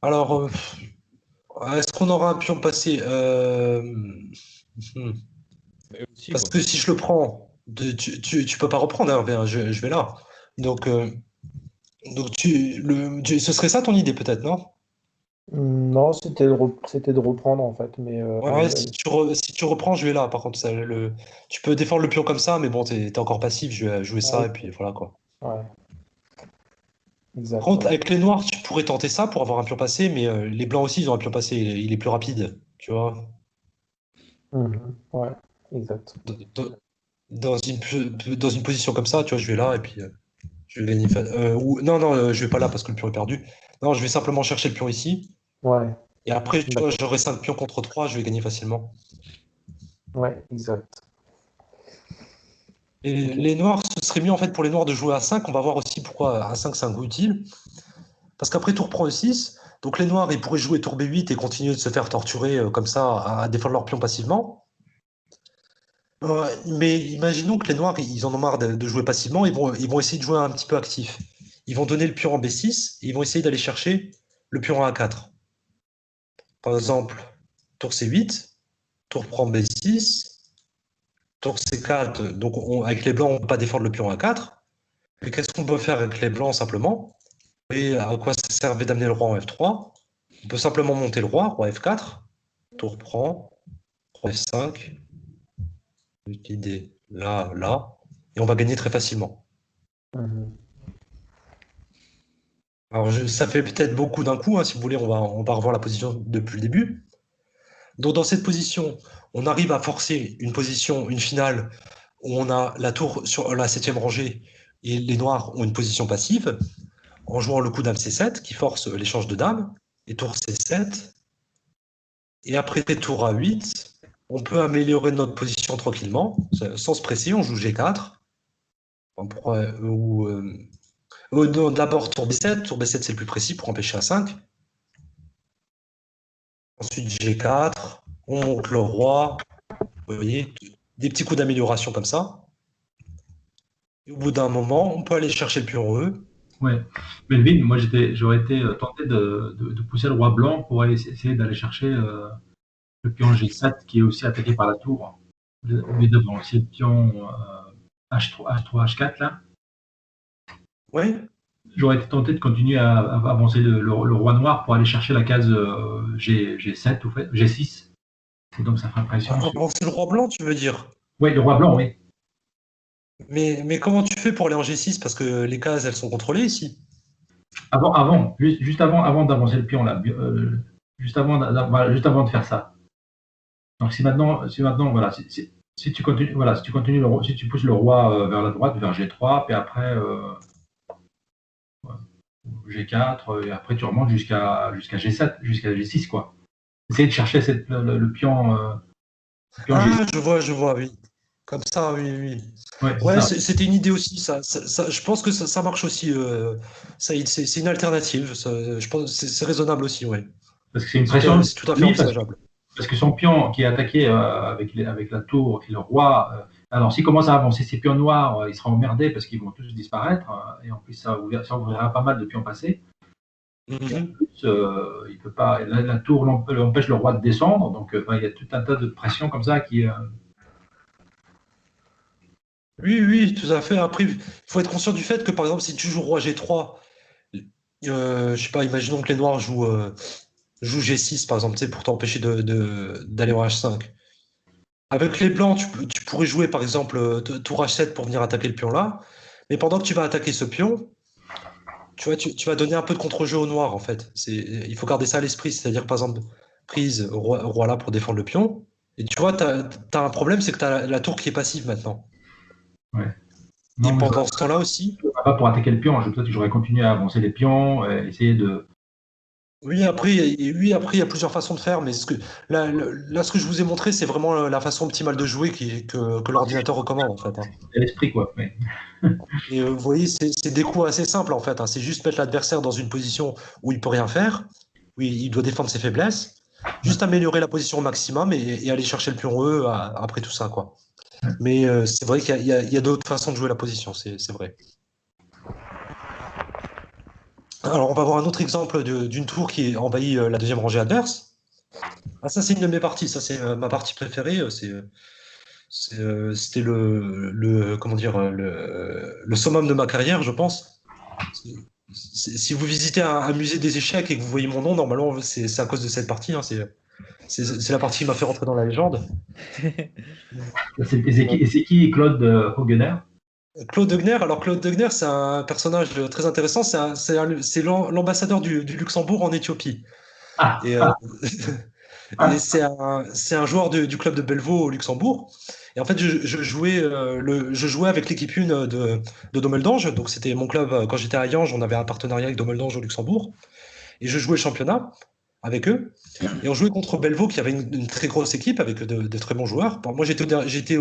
Alors, est-ce qu'on aura un pion passé hmm. Mais eux aussi, Parce quoi. que si je le prends, tu peux pas reprendre, Hervé, hein, je vais là. Donc, ce serait ça ton idée, peut-être, non? Non, c'était de reprendre en fait, mais Ouais, si tu reprends, je vais là. Par contre, tu peux défendre le pion comme ça, mais bon, t'es encore passif, je vais jouer ouais, ça, et puis voilà quoi. ouais, Par exact. contre, Ouais. avec les noirs, tu pourrais tenter ça pour avoir un pion passé, mais les blancs aussi, ils ont un pion passé, il est plus rapide, tu vois. Mhm. Ouais, exact. Dans, dans- dans une position comme ça, tu vois, je vais là, et puis je vais gagner. Non, non, je vais pas là parce que le pion est perdu. Non, je vais simplement chercher le pion ici, Ouais, et après, tu vois, d'accord. j'aurai 5 pions contre 3, je vais gagner facilement. Ouais, exact. Et Ok. les noirs, ce serait mieux en fait pour les noirs de jouer à 5. On va voir aussi pourquoi A5 c'est un coup utile. Parce qu'après tour prend E6, donc les noirs ils pourraient jouer tour B8 et continuer de se faire torturer comme ça à défendre leur pion passivement. Mais imaginons que les noirs ils en ont marre de jouer passivement, ils vont essayer de jouer un petit peu actif. Ils vont donner le pion en B6 et ils vont essayer d'aller chercher le pion en A4. Par exemple, tour C8, tour prend B6, tour C4. Donc avec les blancs, on ne peut pas défendre le pion A4. Mais qu'est-ce qu'on peut faire avec les blancs simplement? Et à quoi ça servait d'amener le roi en F3? On peut simplement monter le roi F4, tour prend, roi F5, l'idée là, là, et on va gagner très facilement. Mhm. Alors ça fait peut-être beaucoup d'un coup, hein, si vous voulez, on va revoir la position depuis le début. Donc dans cette position, on arrive à forcer une position, une finale, où on a la tour sur la 7e rangée et les noirs ont une position passive, en jouant le coup dame C7 qui force l'échange de dames, et tour C7. Et après tour A8, on peut améliorer notre position tranquillement, sans se presser, on joue G4. Non, d'abord tour B7 c'est le plus précis pour empêcher A5. Ensuite G4, on monte le roi, vous voyez, des petits coups d'amélioration comme ça. Et au bout d'un moment, on peut aller chercher le pion E. Ouais. Melvin, moi j'aurais été tenté de pousser le roi blanc pour essayer d'aller chercher le pion G7 qui est aussi attaqué par la tour. Au lieu devant, c'est le pion H3, H4 là. Ouais. J'aurais été tenté de continuer à avancer le roi noir pour aller chercher la case G7 ou fait, G6. Et donc ça fera pression. Avant, c'est le roi blanc, tu veux dire? Oui, le roi blanc, oui. Mais comment tu fais pour aller en G6? Parce que les cases, elles sont contrôlées ici. Juste avant d'avancer le pion là, juste avant de faire ça. Donc si maintenant voilà, si tu continues, voilà, si tu pousses le roi vers la droite, vers G3, puis après G4, et après tu remontes jusqu'à G7, jusqu'à G6 quoi. Essayer de chercher le pion. Ah, je vois, oui. Comme ça, oui, oui. Ouais, c'est Ouais, ça. c'était une idée aussi, ça. Je pense que ça marche aussi. C'est une alternative. Je pense que c'est raisonnable aussi, ouais. Parce que c'est une pression. C'est tout à fait Oui, envisageable. parce que son pion qui est attaqué avec la tour et le roi, alors s'il commence à avancer ses pions noirs, il sera emmerdé parce qu'ils vont tous disparaître. Et en plus, ça ouvrira pas mal de pions passés. Et en Mhm. plus, il peut pas, la tour empêche le roi de descendre. Donc, il y a tout un tas de pressions comme ça qui. Oui, oui, tout à fait. Après, il faut être conscient du fait que, par exemple, si tu joues roi G3, je sais pas, imaginons que les noirs jouent G6, par exemple, tu sais, pour t'empêcher d'aller au H5. Avec les blancs, tu pourrais jouer par exemple tour H7 pour venir attaquer le pion là, mais pendant que tu vas attaquer ce pion, tu vois, tu vas donner un peu de contre-jeu au noir en fait. Il faut garder ça à l'esprit, c'est-à-dire par exemple prise roi là pour défendre le pion, et tu vois, t'as un problème, c'est que tu as la tour qui est passive maintenant. Ouais. Et Non, mais pendant ce temps-là aussi, pas pour attaquer le pion. Peut-être que j'aurais continué à avancer les pions, essayer de. oui, après, il y a plusieurs façons de faire, mais là, ce que je vous ai montré, c'est vraiment la façon optimale de jouer que l'ordinateur recommande en fait, hein. À l'esprit, quoi. Mais, Et vous voyez, c'est des coups assez simples en fait, hein. C'est juste mettre l'adversaire dans une position où il peut rien faire, où il doit défendre ses faiblesses, juste améliorer la position au maximum et aller chercher le pion E après tout ça, quoi. Mais c'est vrai qu'il y a d'autres façons de jouer la position, c'est vrai. Alors, on va voir un autre exemple d'une tour qui envahit la deuxième rangée adverse. Ah, ça, c'est une de mes parties. Ça, c'est ma partie préférée. C'était comment dire, le summum de ma carrière, je pense. Si vous visitez un musée des échecs et que vous voyez mon nom, normalement, c'est à cause de cette partie, hein. C'est la partie qui m'a fait rentrer dans la légende. c'est qui Claude Hogener? Claude Degner, alors Claude Degner, c'est un personnage très intéressant. C'est l'ambassadeur du Luxembourg en Éthiopie. Ah, Et, et c'est un joueur du club de Bellevaux au Luxembourg. Et en fait, je jouais avec l'équipe 1 de Domeldange. Donc, c'était mon club. Quand j'étais à Yange, on avait un partenariat avec Domeldange au Luxembourg. Et je jouais le championnat avec eux. Et on jouait contre Bellevaux, qui avait une très grosse équipe avec de très bons joueurs. Bon, moi, j'étais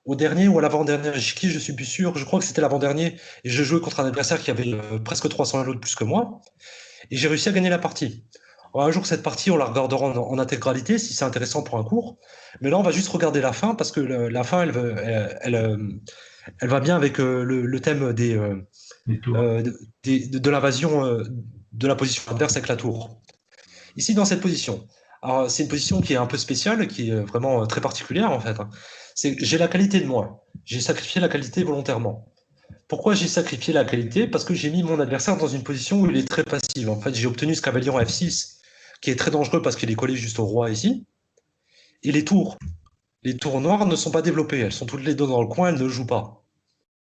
au dernier ou à l'avant-dernier. Qui, je suis plus sûr. Je crois que c'était l'avant-dernier. Et je jouais contre un adversaire qui avait presque 300 lots de plus que moi. Et j'ai réussi à gagner la partie. Alors, un jour, cette partie, on la regardera en intégralité si c'est intéressant pour un cours. Mais là, on va juste regarder la fin parce que la fin, elle va bien avec le thème les tours. de l'invasion de la position adverse avec la tour. Ici, dans cette position. Alors, c'est une position qui est un peu spéciale, qui est vraiment très particulière, en fait, hein. J'ai la qualité de moi. J'ai sacrifié la qualité volontairement. Pourquoi j'ai sacrifié la qualité? Parce que j'ai mis mon adversaire dans une position où il est très passif. En fait, j'ai obtenu ce cavalier en F6, qui est très dangereux parce qu'il est collé juste au roi ici. Et les tours. Les tours noires ne sont pas développées. Elles sont toutes les deux dans le coin, elles ne jouent pas.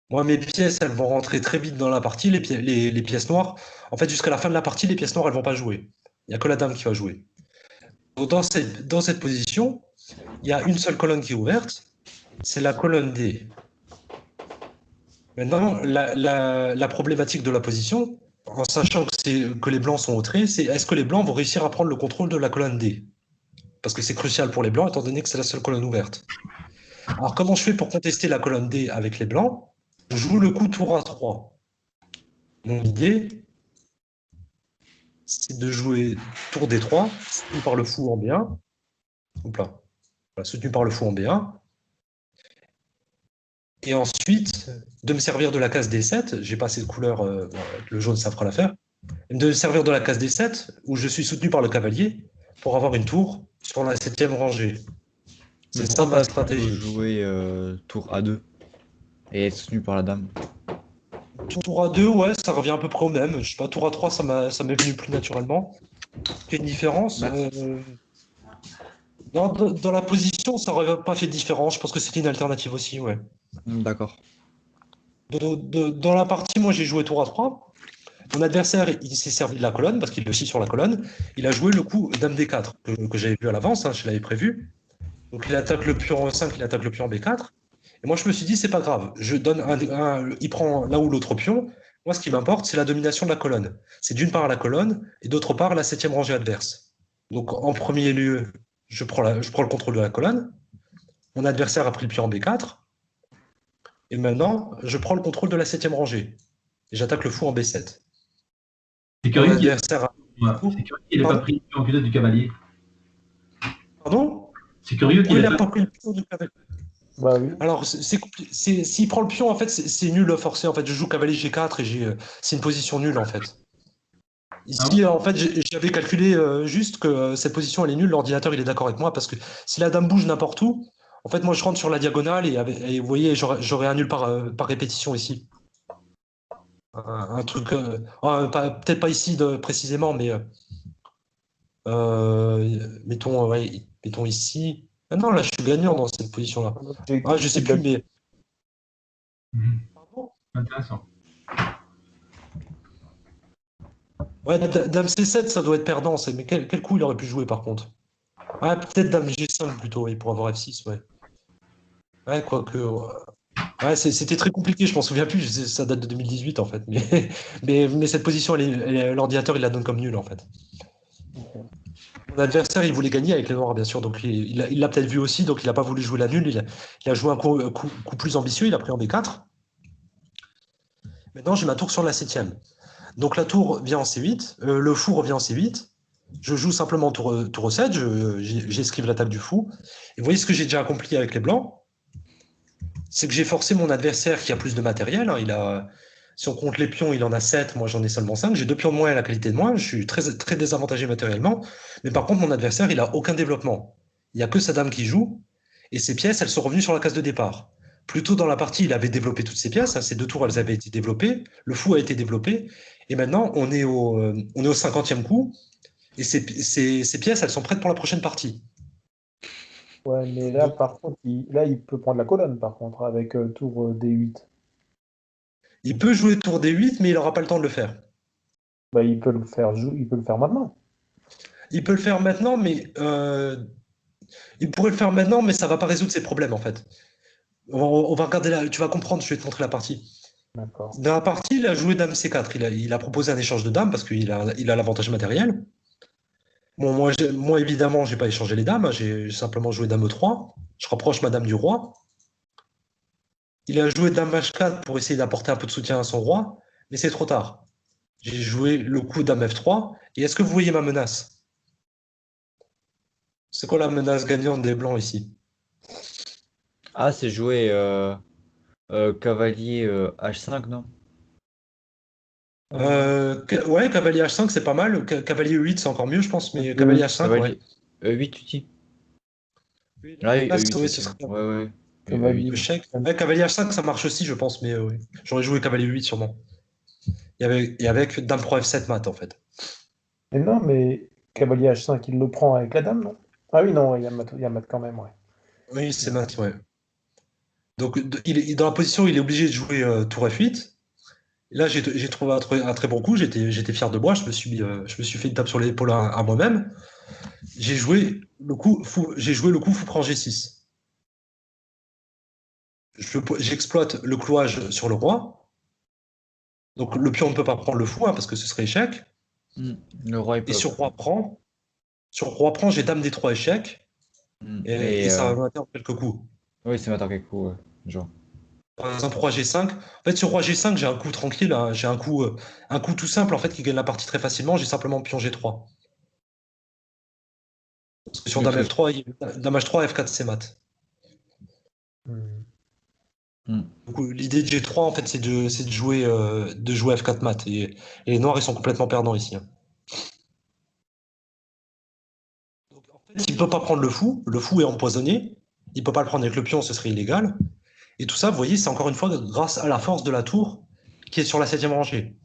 Moi, mes pièces, elles vont rentrer très vite dans la partie. Les pièces noires, en fait, jusqu'à la fin de la partie, les pièces noires, elles vont pas jouer. Il n'y a que la dame qui va jouer. Donc, dans cette position, il y a une seule colonne qui est ouverte, c'est la colonne D. Maintenant, la problématique de la position, en sachant que les blancs sont autrés, c'est est-ce que les blancs vont réussir à prendre le contrôle de la colonne D? Parce que c'est crucial pour les blancs, étant donné que c'est la seule colonne ouverte. Alors, comment je fais pour contester la colonne D avec les blancs? Je joue le coup tour A3. Mon idée, c'est de jouer tour D3, soutenu par le fou en B1. Voilà, soutenu par le fou en B1. Et ensuite, de me servir de la case D7, j'ai pas assez de couleurs, le jaune, ça fera l'affaire, de me servir de la case D7, où je suis soutenu par le cavalier, pour avoir une tour sur la 7e rangée. Mais C'est ça pourquoi ma pas plutôt stratégie. jouer tour A2 et être soutenu par la dame? Tour A2, ouais, ça revient à peu près au même. Je sais pas, tour A3, ça m'est venu plus naturellement. Il y a une différence. Dans la position, ça n'aurait pas fait de différence. Je pense que c'était une alternative aussi, ouais. D'accord. Dans la partie, moi, j'ai joué tour A3. Mon adversaire, il s'est servi de la colonne, parce qu'il est aussi sur la colonne. Il a joué le coup dame D4, que j'avais vu à l'avance, hein, je l'avais prévu. Donc il attaque le pion en 5, il attaque le pion en B4. Et moi, je me suis dit, c'est pas grave. Je donne il prend l'un ou l'autre pion. Moi, ce qui m'importe, c'est la domination de la colonne. C'est d'une part la colonne, et d'autre part la 7e rangée adverse. Donc en premier lieu, je prends le contrôle de la colonne. Mon adversaire a pris le pion en B4. Et maintenant, je prends le contrôle de la 7e rangée. Et j'attaque le fou en B7. C'est Mon curieux qu'il adversaire a... n'ait pas Pardon? pris le pion en du cavalier. Pardon? C'est curieux Pourquoi qu'il il ait n'a pas. pas pris le pion du cavalier? Bah oui. Alors, s'il prend le pion, en fait, c'est nul forcé. En fait, je joue cavalier G4 et c'est une position nulle, en fait. Ici, en fait, j'avais calculé juste que cette position, elle est nulle. L'ordinateur, il est d'accord avec moi parce que si la dame bouge n'importe où, en fait, moi, je rentre sur la diagonale et vous voyez, j'aurais un nul par répétition ici. Un truc, peut-être pas ici précisément, mais mettons ici. Ah non, là, je suis gagnant dans cette position-là. Ah, je sais plus, mais. Pardon. Intéressant. Ouais, dame C7, ça doit être perdant. Mais quel coup il aurait pu jouer par contre? Ouais, peut-être dame G5 plutôt, et pour avoir F6, ouais. Ouais, quoique. Ouais, c'était très compliqué, je m'en souviens plus. Ça date de 2018 en fait. Mais cette position, l'ordinateur, il la donne comme nulle en fait. Mon adversaire, il voulait gagner avec les noirs, bien sûr. Donc il l'a peut-être vu aussi, donc il n'a pas voulu jouer la nulle. Il a joué un coup plus ambitieux, il a pris en B4. Maintenant, j'ai ma tour sur la 7e. Donc la tour vient en C8, le fou revient en C8. Je joue simplement tour E7, j'esquive l'attaque du fou. Et vous voyez ce que j'ai déjà accompli avec les blancs? C'est que j'ai forcé mon adversaire qui a plus de matériel, hein. Si on compte les pions, il en a 7, moi j'en ai seulement 5. J'ai 2 pions de moins et la qualité de moins. Je suis très, très désavantagé matériellement. Mais par contre, mon adversaire, il n'a aucun développement. Il n'y a que sa dame qui joue. Et ses pièces, elles sont revenues sur la case de départ. Plus tôt dans la partie, il avait développé toutes ses pièces, hein. Ces 2 tours, elles avaient été développées. Le fou a été développé. Et maintenant, on est au 50e coup. Et ces pièces, elles sont prêtes pour la prochaine partie. Ouais, mais là, Donc, par contre, il peut prendre la colonne, par contre, avec tour D8. il peut jouer tour D8, mais il n'aura pas le temps de le faire. Bah, il peut le faire maintenant. Il peut le faire maintenant, mais il pourrait le faire maintenant, mais ça va pas résoudre ses problèmes en fait. On va regarder tu vas comprendre, je vais te montrer la partie. D'accord. Dans la partie, il a joué dame C4. Il a proposé un échange de dames parce qu'il a l'avantage matériel. Bon, moi évidemment, j'ai pas échangé les dames, hein. J'ai simplement joué dame E3. Je rapproche ma dame du roi. Il a joué dame H4 pour essayer d'apporter un peu de soutien à son roi, mais c'est trop tard. J'ai joué le coup dame F3. Et est-ce que vous voyez ma menace? C'est quoi la menace gagnante des blancs ici? Ah, c'est jouer cavalier H5, non? Ouais, cavalier H5, c'est pas mal. Cavalier E8, c'est encore mieux, je pense, mais cavalier H5, ouais. Cavalier. E8, tu dis? Ah oui, Là, E8 ouais, ce aussi. serait Ouais, ouais. Cavalier. E8. échec. Ouais, cavalier H5, ça marche aussi, je pense, mais oui. J'aurais joué cavalier E8 sûrement. Et avec dame pro F7 mat, en fait. Mais non, mais cavalier H5, il le prend avec la dame, non? Ah oui, non, il y a mat quand même, ouais. Oui, c'est mat, ouais. Donc, dans la position, il est obligé de jouer tour F8. Et là, j'ai trouvé un très bon coup. J'étais fier de moi. Je me suis fait une tape sur l'épaule à moi-même. J'ai joué le coup fou prend G6. J'exploite le clouage sur le roi. Donc, le pion ne peut pas prendre le fou, hein, parce que ce serait échec. Le roi, il Et peut. sur roi prend, j'ai dame D3 échec. Et Et ça va m'atteindre quelques coups. oui, c'est maintenant quelques coups, ouais. Genre. Par exemple, roi G5. En fait, sur roi G5, j'ai un coup tranquille, hein. J'ai un coup tout simple en fait qui gagne la partie très facilement. J'ai simplement pion G3. Parce que sur Oui, dame parce que- F3, dame H3, F4, c'est mat. Hmm. Donc, l'idée de G3, en fait, c'est de jouer F4 mat. Et les noirs, ils sont complètement perdants ici, hein. Donc, en fait, il ne peut pas prendre le fou. Le fou est empoisonné. Il ne peut pas le prendre avec le pion, ce serait illégal. Et tout ça, vous voyez, c'est encore une fois grâce à la force de la tour qui est sur la 7e rangée.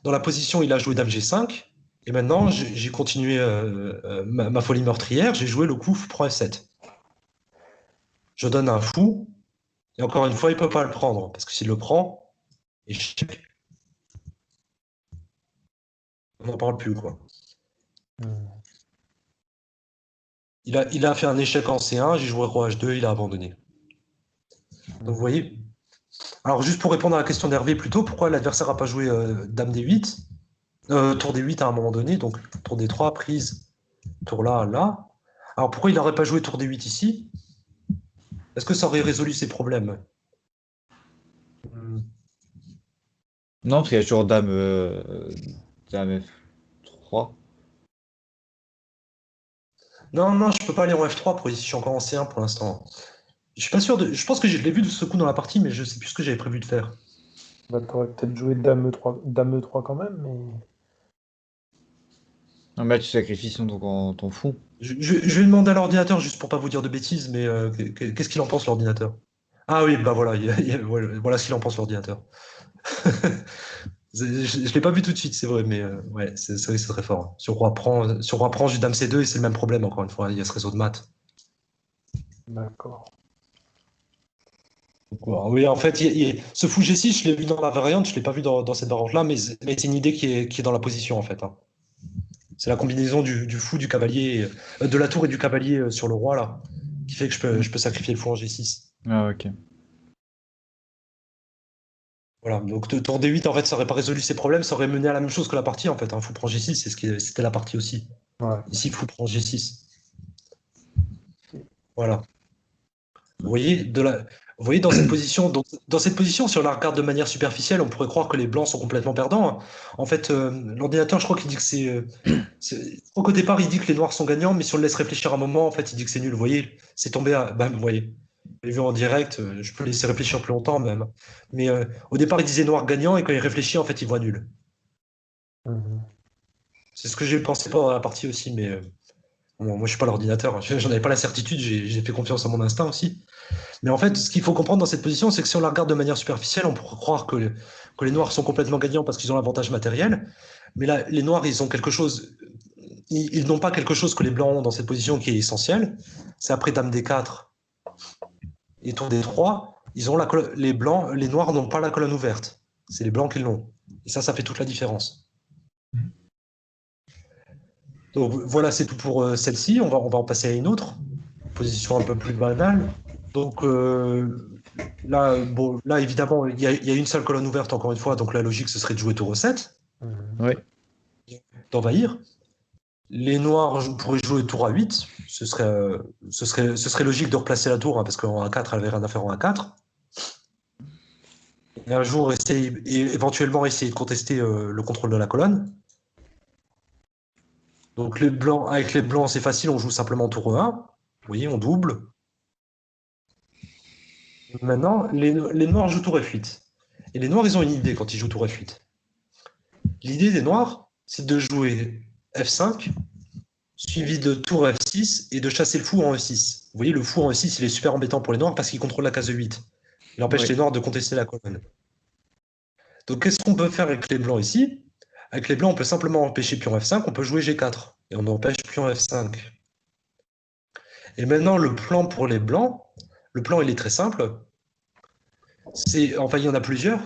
Dans la position, il a joué dame G5. Et maintenant, j'ai continué ma folie meurtrière. J'ai joué le coup fou prend F7. Je donne un fou. Et encore une fois, il ne peut pas le prendre. Parce que s'il le prend, échec. On n'en parle plus, quoi. Hmm. Il a fait un échec en C1. J'ai joué roi H2. Il a abandonné. Donc, vous voyez. Alors, juste pour répondre à la question d'Hervé plus tôt, pourquoi l'adversaire n'a pas joué dame D8 tour D8 à un moment donné. Donc, tour D3, prise. Tour là, là. Alors, pourquoi il n'aurait pas joué tour D8 ici? Est-ce que ça aurait résolu ses problèmes? Non, parce qu'il y a toujours dame F3. Non, non, je peux pas aller en F3 je suis encore en C1 pour l'instant. Je suis pas sûr de. Je pense que je l'ai vu de ce coup dans la partie, mais je sais plus ce que j'avais prévu de faire. Bah, t'aurais peut-être joué dame E3 quand même, mais. Non, mais là, tu sacrifies ton fou. Je vais demander à l'ordinateur juste pour pas vous dire de bêtises, mais qu'est-ce qu'il en pense l'ordinateur? Ah oui, bah voilà, voilà ce qu'il en pense l'ordinateur. Je l'ai pas vu tout de suite, c'est vrai, mais ouais, c'est vrai que c'est très fort, hein. Sur roi prend, j'ai dame C2 et c'est le même problème encore une fois. Il y a ce réseau de maths. D'accord. Oui, en fait, ce fou G6, je l'ai vu dans la variante, je l'ai pas vu dans cette variante-là, mais c'est une idée qui est dans la position en fait, hein. C'est la combinaison du fou, du cavalier, de la tour et du cavalier sur le roi là, qui fait que je peux sacrifier le fou en G6. Ah, ok. Voilà, donc tour D8, en fait, ça aurait pas résolu ses problèmes, ça aurait mené à la même chose que la partie en fait, hein. Fou prend G6, c'était la partie aussi. Ouais. Ici, fou prend G6. Voilà. Vous voyez, dans cette position, si on la regarde de manière superficielle, on pourrait croire que les blancs sont complètement perdants, hein. En fait, l'ordinateur, je crois qu'il dit que je crois qu'au départ, il dit que les noirs sont gagnants, mais si on le laisse réfléchir un moment, en fait, il dit que c'est nul. Vous voyez, c'est tombé à. Bah, vous voyez, j'ai vu en direct, je peux laisser réfléchir plus longtemps même. Mais au départ, il disait noir gagnant, et quand il réfléchit, en fait, il voit nul. Mhm. C'est ce que j'ai pensé pendant la partie aussi, mais bon, moi, je suis pas l'ordinateur, hein. J'en avais pas la certitude, j'ai fait confiance à mon instinct aussi. Mais en fait, ce qu'il faut comprendre dans cette position, c'est que si on la regarde de manière superficielle, on pourrait croire que les Noirs sont complètement gagnants parce qu'ils ont l'avantage matériel. Mais là, les Noirs, ils ont quelque chose. Ils n'ont pas quelque chose que les Blancs ont dans cette position qui est essentiel. C'est après Dame D4 et Tour D3. Les Blancs, les Noirs n'ont pas la colonne ouverte. C'est les Blancs qui l'ont. Et ça fait toute la différence. Donc voilà, c'est tout pour celle-ci. On va en passer à une autre position un peu plus banale. Donc là, bon, là évidemment, il y a une seule colonne ouverte encore une fois, donc la logique ce serait de jouer tour 7, Mhm. Oui. d'envahir. Les noirs pourraient jouer tour A8, ce serait logique de replacer la tour, hein, parce qu'en A4, elle avait rien à faire en A4. Et un jour, éventuellement essayer de contester le contrôle de la colonne. Donc avec les blancs, c'est facile, on joue simplement tour E1. Vous voyez, on double. Maintenant, les noirs jouent tour F8. Et les noirs, ils ont une idée quand ils jouent tour F8. L'idée des noirs, c'est de jouer F5, suivi de tour F6 et de chasser le fou en E6. Vous voyez, le fou en E6, il est super embêtant pour les noirs parce qu'il contrôle la case E8. Il empêche Oui. les noirs de contester la colonne. Donc, qu'est-ce qu'on peut faire avec les blancs ici? Avec les blancs, on peut simplement empêcher pion F5, on peut jouer G4. Et on empêche pion F5. Et maintenant, le plan pour les blancs, le plan, il est très simple. Enfin, il y en a plusieurs.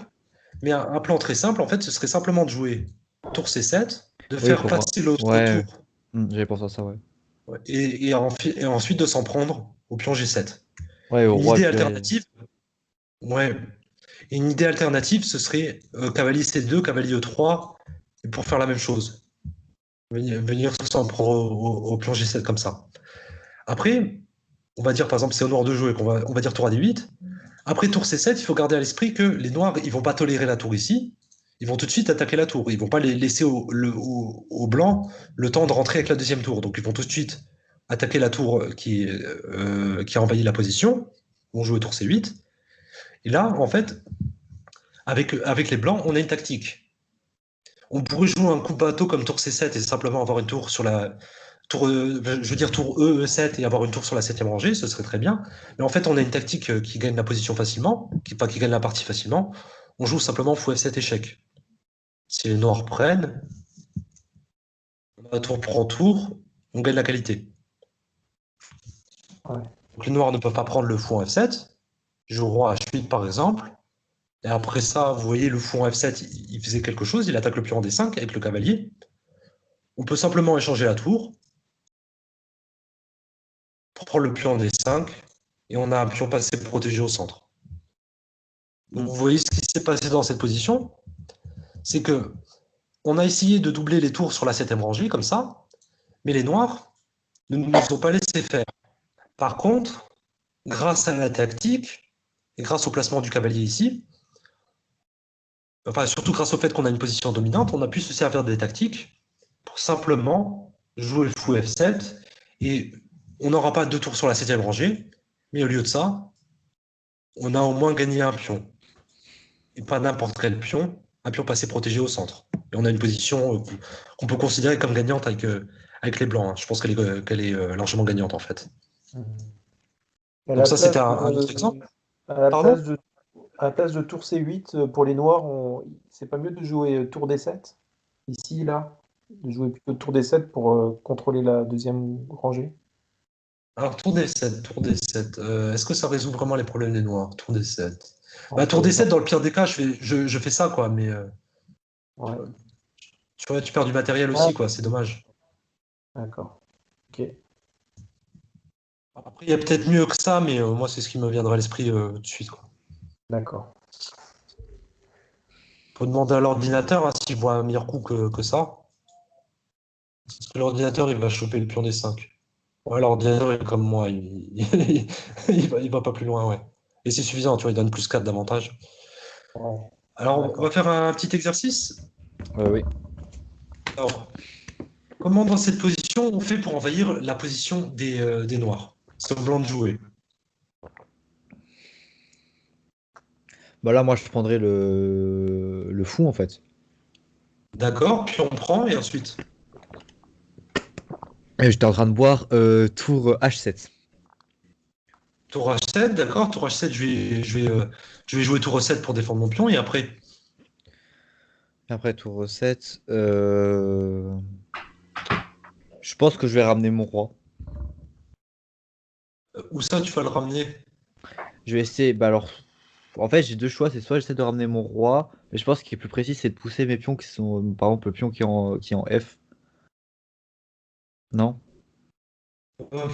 Mais un plan très simple, en fait, ce serait simplement de jouer tour C7, de faire pour passer l'autre ouais. tour, J'avais pensé à ça, ouais. et ensuite de s'en prendre au pion G7. Ouais, au Une roi idée qui alternative, ouais. Une idée alternative, ce serait cavalier C2, cavalier E3, et pour faire la même chose. Venir s'en prendre au pion G7 comme ça. Après, on va dire par exemple, c'est au noir de jouer, on va dire tour à D8. Après tour C7, il faut garder à l'esprit que les noirs, ils vont pas tolérer la tour ici. Ils vont tout de suite attaquer la tour. Ils vont pas laisser au blanc le temps de rentrer avec la deuxième tour. Donc ils vont tout de suite attaquer la tour qui a envahi la position. Ils vont jouer tour C8. Et là, en fait, avec les blancs, on a une tactique. On pourrait jouer un coup bateau comme tour C7 et simplement avoir une tour sur la tour, je veux dire tour E, E7 et avoir une tour sur la 7e rangée, ce serait très bien. Mais en fait, on a une tactique qui gagne la position facilement, qui gagne la partie facilement. On joue simplement fou F7 échec. Si les noirs prennent, on a tour prend tour, on gagne la qualité. Ouais. Donc les noirs ne peuvent pas prendre le fou en F7. Je joue roi H8 par exemple. Et après ça, vous voyez, le fou en F7, il faisait quelque chose, il attaque le pion en D5 avec le cavalier. On peut simplement échanger la tour pour prendre le pion en D5 et on a un pion passé protégé au centre. Donc vous voyez ce qui s'est passé dans cette position, c'est que on a essayé de doubler les tours sur la 7e rangée comme ça, mais les noirs ne nous ont pas laissé faire. Par contre, grâce à la tactique et grâce au placement du cavalier ici, enfin surtout grâce au fait qu'on a une position dominante, on a pu se servir des tactiques pour simplement jouer le fou F7 et on n'aura pas 2 tours sur la 7e rangée, mais au lieu de ça, on a au moins gagné un pion. Et pas n'importe quel pion, un pion passé protégé au centre. Et on a une position qu'on peut considérer comme gagnante avec les blancs. Hein. Je pense qu'elle est largement gagnante en fait. À Donc la ça, c'était place un autre exemple. à la Pardon? place de tour C8 pour les noirs, c'est pas mieux de jouer tour D7 ici, là, de jouer plutôt tour D7 pour contrôler la deuxième rangée. Alors, tour D7, tour D7. Est-ce que ça résout vraiment les problèmes des noirs? Tour D7. En Bah, tour fait, D7, dans le pire des cas, je fais ça, quoi. Mais ouais. tu vois, tu perds du matériel Ah, aussi, quoi. C'est dommage. d'accord. Ok. Après, il y a peut-être mieux que ça, mais moi, c'est ce qui me viendrait à l'esprit tout de suite, quoi. D'accord. Faut demander à l'ordinateur hein, s'il voit un meilleur coup que ça. Parce que l'ordinateur, il va choper le pion D5. Ouais, l'ordinateur est comme moi, il va pas plus loin, ouais. Et c'est suffisant, tu vois, il donne plus 4 d'avantage. Ouais. Alors, on va D'accord. faire un petit exercice. Oui. Alors, comment dans cette position on fait pour envahir la position des noirs? C'est au blanc de jouer. Bah là, moi, je prendrais le fou, en fait. D'accord, puis on prend et ensuite. Et j'étais en train de boire tour H7. Tour H7, d'accord, tour H7, je vais jouer tour E7 pour défendre mon pion et après. Et après, tour 7. Je pense que je vais ramener mon roi. Où ça, tu vas le ramener? Je vais essayer. Bah alors, en fait, j'ai deux choix. C'est soit j'essaie de ramener mon roi, mais je pense qu'il est plus précis, c'est de pousser mes pions qui sont, par exemple, le pion qui est en F. Non? Euh,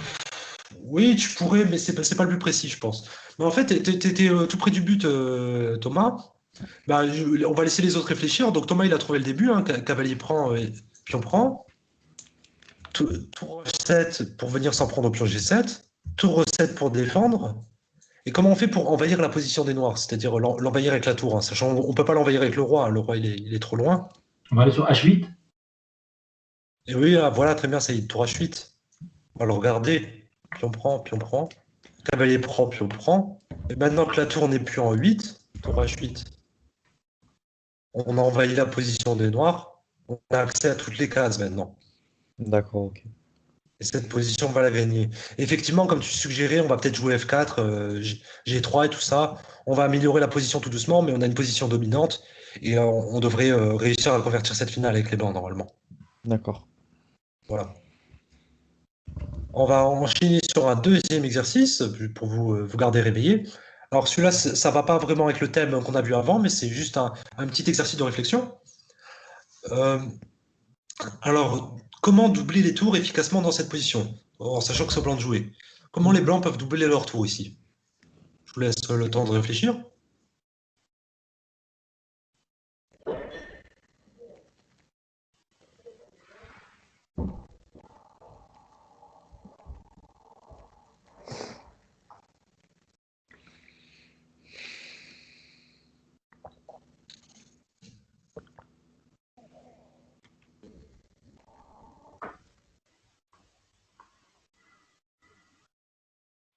oui, tu pourrais, mais c'est pas le plus précis, je pense. Mais en fait, t'étais tout près du but, Thomas. Bah, on va laisser les autres réfléchir. Donc Thomas, il a trouvé le début. Hein, cavalier prend, pion prend. Tour H7 pour venir s'en prendre au pion G7. Tour E7 pour défendre. Et comment on fait pour envahir la position des noirs? C'est-à-dire l'envahir avec la tour, hein, sachant qu'on ne peut pas l'envahir avec le roi. Hein, le roi, il est trop loin. On va aller sur H8. Et oui, ah, voilà, très bien, c'est tour H8. On va le regarder. Pion prend, pion prend. Cavalier prend, pion prend. Et maintenant que la tour n'est plus en 8, tour H8. On a envahi la position des noirs. On a accès à toutes les cases maintenant. D'accord, ok. Et cette position, on va la gagner. Effectivement, comme tu suggérais, on va peut-être jouer F4, G3 et tout ça. On va améliorer la position tout doucement, mais on a une position dominante. Et on devrait réussir à convertir cette finale avec les blancs, normalement. D'accord. Voilà. On va enchaîner sur un deuxième exercice pour vous garder réveillé. Alors celui-là, ça va pas vraiment avec le thème qu'on a vu avant, mais c'est juste un petit exercice de réflexion. Euh, alors, comment doubler les tours efficacement dans cette position, en sachant que c'est au blanc de jouer? Comment les blancs peuvent doubler leur tour ici? Je vous laisse le temps de réfléchir.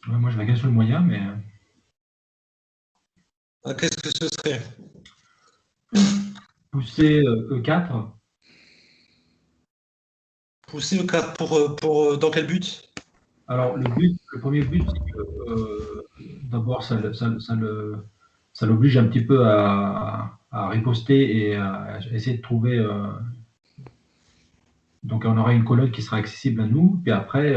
Ouais, moi, je vais gagner sur le moyen, mais Qu'est-ce que ce serait? pousser E4. Pousser le 4 dans quel but? Alors, le premier but, c'est que d'abord, ça l'oblige un petit peu à riposter et à essayer de trouver. Donc, on aura une colonne qui sera accessible à nous, puis après,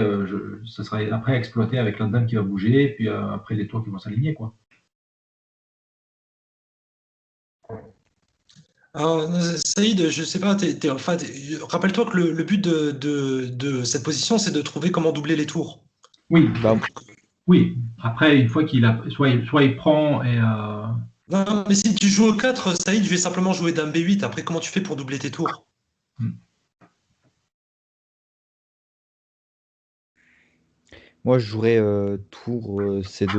ça sera après exploité avec la dame qui va bouger, puis après les tours qui vont s'aligner, quoi. Alors, Saïd, je sais pas, enfin, rappelle-toi que le but de cette position, c'est de trouver comment doubler les tours. Oui, Bah, oui. Après, une fois qu'il a, soit il prend et Non, mais si tu joues au 4, Saïd, je vais simplement jouer dame B8. Après, comment tu fais pour doubler tes tours? moi, je jouerais tour C2.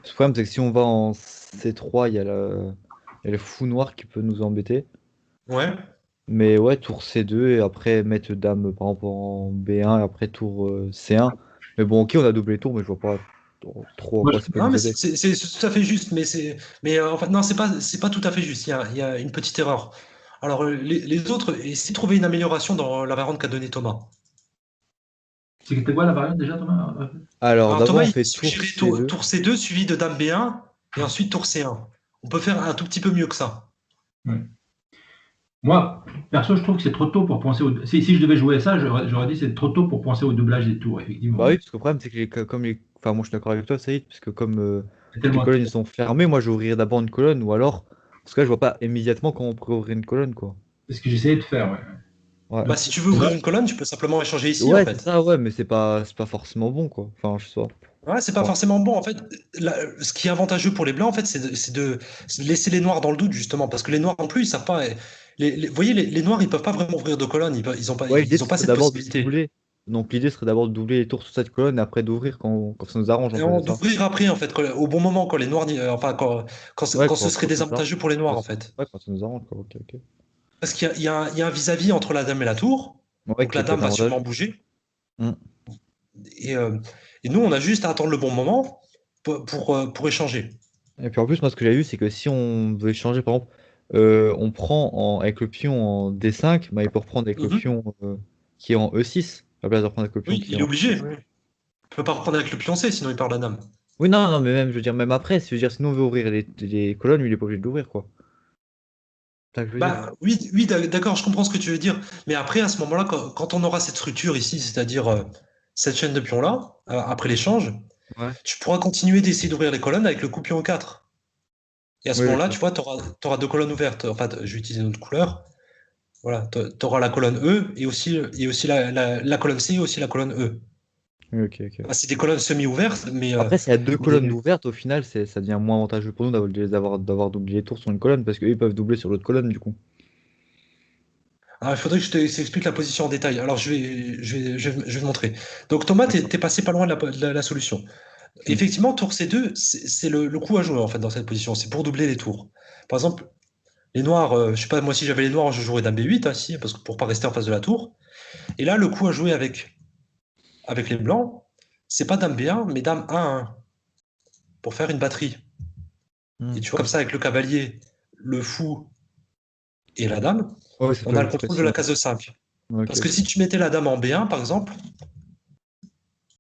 Le problème, c'est que si on va en C3, il y a le fou noir qui peut nous embêter. Ouais. Mais ouais, tour C2 et après mettre dame par exemple en B1 et après tour C1. Mais bon, ok, on a doublé les tours, mais je vois pas trop à moi, quoi ça peut Non, nous mais aider. c'est tout à fait juste, mais en fait, non, c'est pas tout à fait juste. Il y a une petite erreur. Alors, les autres, essayez de trouver une amélioration dans la variante qu'a donnée Thomas. c'était quoi la variante déjà, Thomas? Alors Alors, d'abord, Thomas, on il fait tour suggérait C2. tour C2 suivi de dame B1 et ensuite tour C1. On peut faire un tout petit peu mieux que ça. Ouais. Moi, perso, je trouve que c'est trop tôt pour penser au. Si je devais jouer ça, j'aurais dit c'est trop tôt pour penser au doublage des tours, Bah effectivement. oui, parce que le problème, c'est que comme les. Enfin, moi je suis d'accord avec toi, Saïd, parce que comme C'est les tellement. colonnes ils sont fermées, moi je vais ouvrir d'abord une colonne, ou alors. Parce que là, je vois pas immédiatement comment on pourrait ouvrir une colonne, quoi. C'est ce que j'essayais de faire, ouais. Ouais. Bah, si tu veux ouvrir une colonne, tu peux simplement échanger ici, en Ouais, c'est fait. ça, ouais, mais c'est pas forcément bon, quoi. Enfin, je sais pas. Ouais, c'est pas Bon. forcément bon. En fait, ce qui est avantageux pour les blancs, en fait, c'est de laisser les noirs dans le doute, justement. Parce que les noirs, en plus, ils savent pas. Vous voyez, les noirs, ils peuvent pas vraiment ouvrir de colonne. Ils ont pas, Ouais, l'idée ils ont ce pas serait cette d'abord de possibilité. doubler. Donc l'idée serait d'abord de doubler les tours sur cette colonne et après d'ouvrir quand ça nous arrange, en Et fait, c'est ça. d'ouvrir après, en fait, au bon moment, quand les noirs, enfin, Ouais, quand ce serait quand ça nous arrange. désavantageux pour les noirs, Ouais, en fait. ouais, quand ça nous arrange, quoi. Ok, ok. Parce qu'il y a un vis-à-vis entre la dame et la tour. Ouais, Donc qui la peut dame être va sûrement avantageux. bouger. Hmm. Et, euh, et nous, on a juste à attendre le bon moment pour échanger. Et puis en plus, moi, ce que j'ai vu, c'est que si on veut changer, par exemple, on prend avec le pion en D5, bah, il peut reprendre avec le Mhm. pion qui est en E6, à la place de reprendre avec le pion Oui, qui est il est en obligé. E6. Oui. Il peut pas reprendre avec le pioncé, sinon il perd la dame. Oui, non, non, mais même, je veux dire, même après, si je veux dire, sinon on veut ouvrir les colonnes, lui, il est pas obligé d'ouvrir, quoi. C'est ça que je veux dire. Bah oui, oui, d'accord, je comprends ce que tu veux dire. Mais après, à ce moment-là, quand on aura cette structure ici, c'est-à-dire cette chaîne de pions-là, après l'échange, Ouais. tu pourras continuer d'essayer d'ouvrir les colonnes avec le coup pion 4. Et à ce Oui, moment-là, ok. tu vois, tu auras deux colonnes ouvertes. Enfin, je vais utiliser une autre couleur. Voilà, tu auras la colonne E et aussi la colonne C et aussi la colonne E. Oui, ok, ok. Bah, c'est des colonnes semi-ouvertes, mais, Après, s'il y a deux colonnes mais d'ouvertes, au final, ça devient moins avantageux pour nous d'avoir doublé les tours sur une colonne, parce qu'eux, ils peuvent doubler sur l'autre colonne, du coup. alors, il faudrait que je t'explique la position en détail. Alors, je vais te montrer. Donc, Thomas, D'accord. t'es passé pas loin de la solution. Hmm. Effectivement, tour C2, c'est le coup à jouer en fait dans cette position. C'est pour doubler les tours. Par exemple, les noirs, je sais pas, moi si j'avais les noirs, je jouerais dame B8, hein, si, parce que pour pas rester en face de la tour. Et là, le coup à jouer avec les blancs, c'est pas dame B1, mais dame A1 pour faire une batterie. Hmm. Et tu vois, comme ça, avec le cavalier, le fou et la dame. Ouais, c'est On pas a le juste contrôle de la précis. case de 5. Ok, Parce que ok. si tu mettais la dame en B1, par exemple,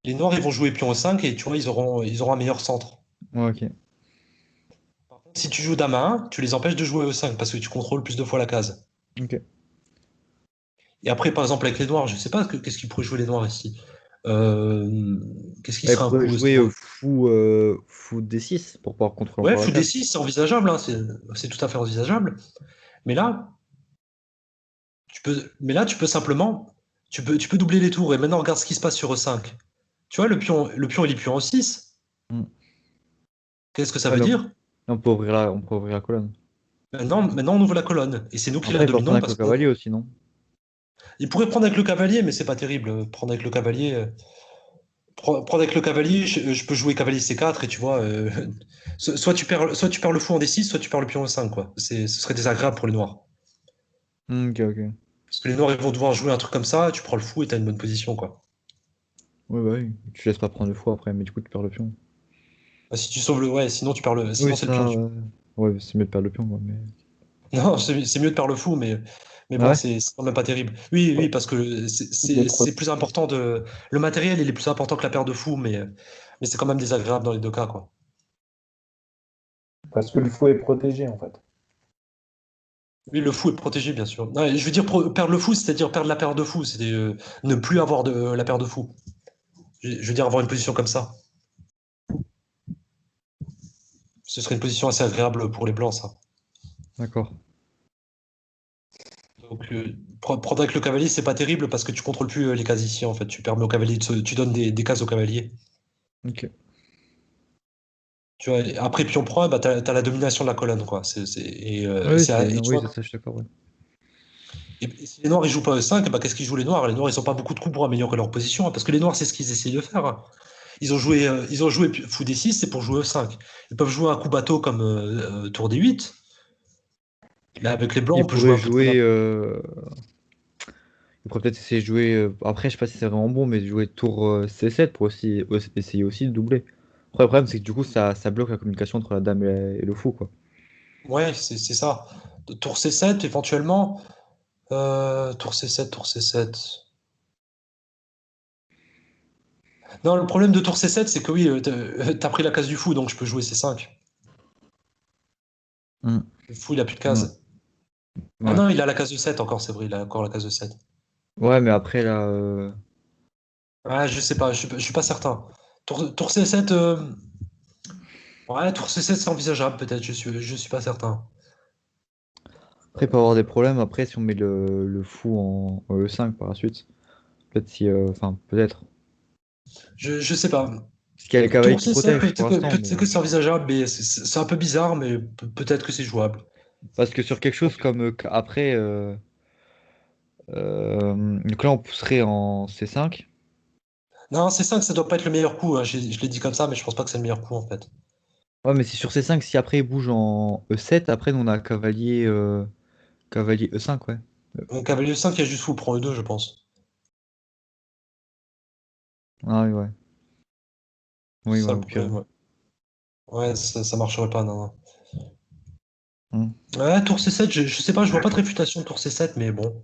les noirs, ils vont jouer pion E5 et tu vois, ils auront un meilleur centre. Ouais, ok. Par contre, si tu joues dame A1, tu les empêches de jouer E5 parce que tu contrôles plus de fois la case. Ok. Et après, par exemple, avec les noirs, je sais pas qu'est-ce qu'ils pourraient jouer les noirs ici. Euh, Qu'est-ce qui Bah, il serait un pourrait coup jouer aussi? fou D6 pour pouvoir contrôler Ouais, encore la fou case. D6, c'est envisageable, hein, c'est tout à fait envisageable. Mais là, tu peux simplement, tu peux doubler les tours. Et maintenant, regarde ce qui se passe sur E5. Tu vois, le pion, il est pion E6. Hmm. Qu'est-ce que ça Ouais, veut donc, dire? on peut ouvrir la colonne. Maintenant, on ouvre la colonne. Et c'est nous qui la Après, il peut reprendre dominons avec le parce que cavalier aussi, non? il pourrait prendre avec le cavalier, mais c'est pas terrible. Prendre avec le cavalier. Prendre avec le cavalier, je peux jouer cavalier C4 et tu vois, soit tu perds le fou en D6, soit tu perds le pion E5, quoi. Ce serait désagréable pour les noirs. Ok, ok. Parce que les noirs, ils vont devoir jouer un truc comme ça, tu prends le fou et t'as une bonne position, quoi. Ouais, bah oui. Tu laisses pas prendre le fou après, mais du coup, tu perds le pion. Bah, si tu sauves le. Ouais, sinon tu perds le. Oui, Sinon c'est le pion ça. du. Ouais, c'est mieux de perdre le pion, quoi, mais. Non, c'est mieux de perdre le fou, mais Ah bon, ouais? c'est quand même pas terrible. Oui, Ouais, oui, parce que c'est il est c'est- trop- c'est plus important de. Le matériel, il est plus important que la paire de fous, mais c'est quand même désagréable dans les deux cas, quoi. Parce que le fou est protégé, en fait. Oui, le fou est protégé, bien sûr. Non, je veux dire, perdre le fou, c'est-à-dire perdre la paire de fous, c'est ne plus avoir la paire de fous. Je veux dire, avoir une position comme ça. Ce serait une position assez agréable pour les blancs, ça. D'accord. Donc, prendre avec le cavalier, c'est pas terrible parce que tu contrôles plus les cases ici, en fait. Tu permets au cavalier tu donnes des cases au cavalier. Ok. Tu vois, et après pion prend, bah, t'as la domination de la colonne, quoi. Ouais, c'est. Et Non, tu oui, vois, c'est ça, je suis d'accord, ouais. et si les noirs ils jouent pas E5, bah, qu'est-ce qu'ils jouent les noirs? Les noirs, ils ont pas beaucoup de coups pour améliorer leur position, hein, parce que les noirs, c'est ce qu'ils essayent de faire, hein. Ils ont joué fou D6, c'est pour jouer E5. Ils peuvent jouer un coup bateau comme tour D8, mais avec les blancs, Il on peut jouer pourrait un peu tout jouer. Il pourrait peut-être essayer de jouer. Après, je sais pas si c'est vraiment bon, mais de jouer tour C7 pour essayer aussi de doubler. Après, le problème, c'est que du coup, ça bloque la communication entre la dame et le fou, quoi. Ouais, c'est ça. Tour C7, éventuellement. Tour C7, tour C7. Non, le problème de tour C7, c'est que oui, t'as pris la case du fou, donc je peux jouer C5. Hmm. Le fou, il a plus de Ouais. cases. Ah Ouais. non, il a la case de 7 encore, c'est vrai, il a encore la case de 7. Ouais, mais après, là. Ah, je sais pas, je suis pas certain. Tour C7, ouais, tour C7, c'est envisageable, peut-être, je suis pas certain. Après, il peut y avoir des problèmes après si on met le fou en E5 par la suite. Peut-être si. Enfin, peut-être. Je sais pas. Parce qu'il y a les cavaliers Tour qui C7, protègent peut-être pour que, l'instant, peut-être mais. que c'est envisageable, mais c'est un peu bizarre, mais peut-être que c'est jouable. Parce que sur quelque chose comme après. Donc là, on pousserait en C5. Non, C5, ça doit pas être le meilleur coup, hein. Je l'ai dit comme ça, mais je pense pas que c'est le meilleur coup, en fait. Ouais, mais si sur C5, si après il bouge en E7, après nous on a cavalier, cavalier E5, ouais. Cavalier 5, il y a juste fou, prend E2, je pense. Ah oui, ouais. Oui, C'est ouais, ça le au pire. problème, ouais. Ouais, ça marcherait pas, non, non. Hmm. Ouais, tour C7, je sais pas, je vois pas de réfutation de tour C7, mais bon.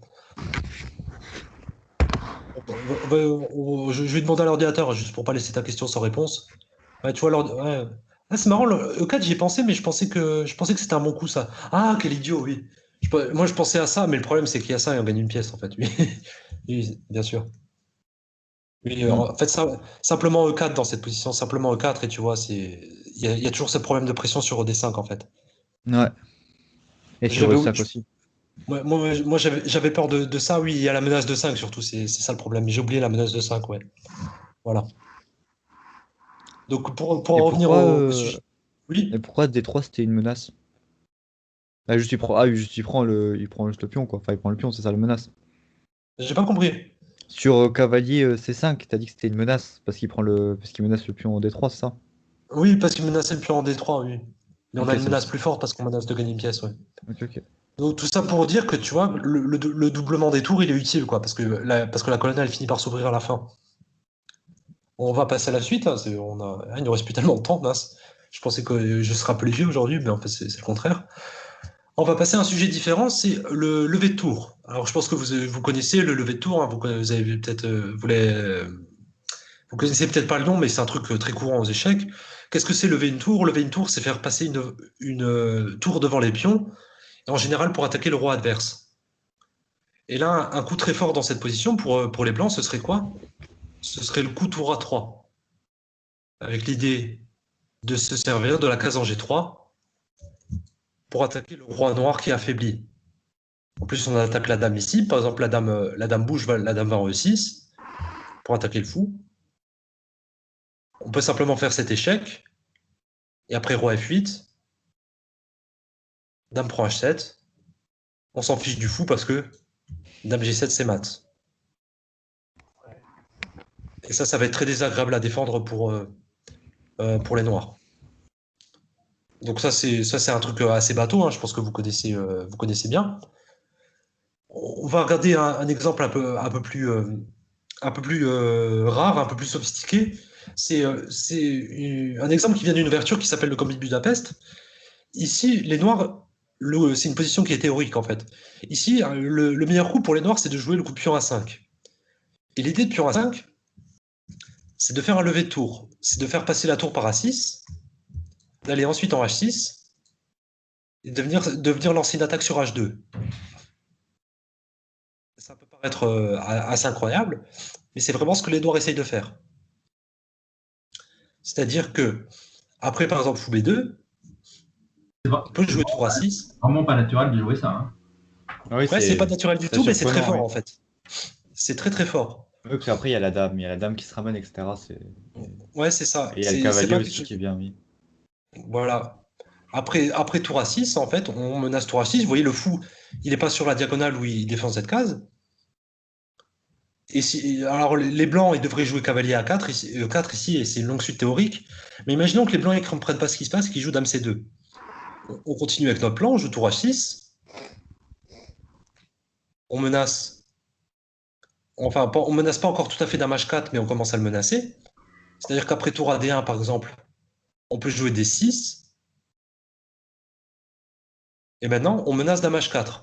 Je vais demander à l'ordinateur, juste pour pas laisser ta question sans réponse. Ouais, tu vois, ouais. Ah, c'est marrant, le E4, j'y ai pensé, mais je pensais que c'était un bon coup, ça. Ah, quel idiot, oui. Moi, je pensais à ça, mais le problème, c'est qu'il y a ça et on gagne une pièce, en fait. Oui, oui, bien sûr. Oui, Hmm. en fait, simplement E4 dans cette position, simplement E4, et tu vois, il y a toujours ce problème de pression sur D5, en fait. Ouais. Et sur J'avais, E5 aussi. moi, j'avais peur de ça, oui, il y a la menace de 5 surtout, c'est ça le problème. Mais j'ai oublié la menace de 5, ouais. Voilà. Donc, pour Et en revenir pourquoi, au euh, sujet. Oui, et pourquoi D3 c'était une menace? Juste il prend juste le pion, quoi. Enfin, il prend le pion, c'est ça la menace. j'ai pas compris. Sur cavalier C5, t'as dit que c'était une menace, parce qu'il menace le pion en D3, c'est ça? Oui, parce qu'il menaçait le pion en D3, oui. Mais on Ok, a une c'est menace plus forte parce qu'on menace de gagner une pièce, ouais. ok, ok. Donc tout ça pour dire que tu vois, le doublement des tours, il est utile, quoi, parce que la colonne, elle finit par s'ouvrir à la fin. On va passer à la suite, hein, il nous reste plus tellement de temps, mince. Je pensais que je serais un peu léger aujourd'hui, mais en fait, c'est le contraire. On va passer à un sujet différent, c'est le lever de tour. Alors, je pense que vous connaissez le lever de tour, hein, vous avez peut-être, vous connaissez peut-être pas le nom, mais c'est un truc très courant aux échecs. Qu'est-ce que c'est lever une tour? Lever une tour, c'est faire passer une tour devant les pions, et en général pour attaquer le roi adverse. Et là, un coup très fort dans cette position pour les blancs, ce serait quoi? Ce serait le coup tour A3, avec l'idée de se servir de la case en G3 pour attaquer le roi noir qui est affaibli. En plus, on attaque la dame ici. Par exemple, la dame bouge, la dame va en E6 pour attaquer le fou. On peut simplement faire cet échec. Et après, roi F8. Dame prend H7. On s'en fiche du fou parce que dame G7, c'est mat. Et ça va être très désagréable à défendre pour les noirs. Donc ça, c'est un truc assez bateau. Hein. Je pense que vous connaissez bien. On va regarder un exemple un peu plus rare, un peu plus sophistiqué. C'est un exemple qui vient d'une ouverture qui s'appelle le Gambit de Budapest. Ici, les noirs, c'est une position qui est théorique en fait. Ici, le meilleur coup pour les noirs, c'est de jouer le coup de pion A5. Et l'idée de pion A5, c'est de faire un lever de tour. C'est de faire passer la tour par A6, d'aller ensuite en H6, et de venir lancer une attaque sur H2. Ça peut paraître assez incroyable, mais c'est vraiment ce que les noirs essayent de faire. C'est-à-dire que, après par exemple fou B2, on peut jouer tour A6. Vraiment pas naturel de jouer ça. Hein. Oui, Ouais, c'est pas naturel du tout, mais c'est très fort oui. en fait. C'est très très fort. Oui, puis après, il y a la dame qui se ramène, etc. Ouais, c'est ça. Et il y a le cavalier aussi qui est bien mis. Voilà. Après tour A6, en fait, on menace tour A6. Vous voyez, le fou, il n'est pas sur la diagonale où il défend cette case. Et alors, les blancs, ils devraient jouer cavalier A4 ici, E4 ici, et c'est une longue suite théorique. Mais imaginons que les blancs ne comprennent pas ce qui se passe, qu'ils jouent dame C2. On continue avec notre plan, on joue tour H6. On menace. Enfin, on menace pas encore tout à fait dame H4, mais on commence à le menacer. C'est-à-dire qu'après tour AD1, par exemple, on peut jouer D6. Et maintenant, on menace dame H4.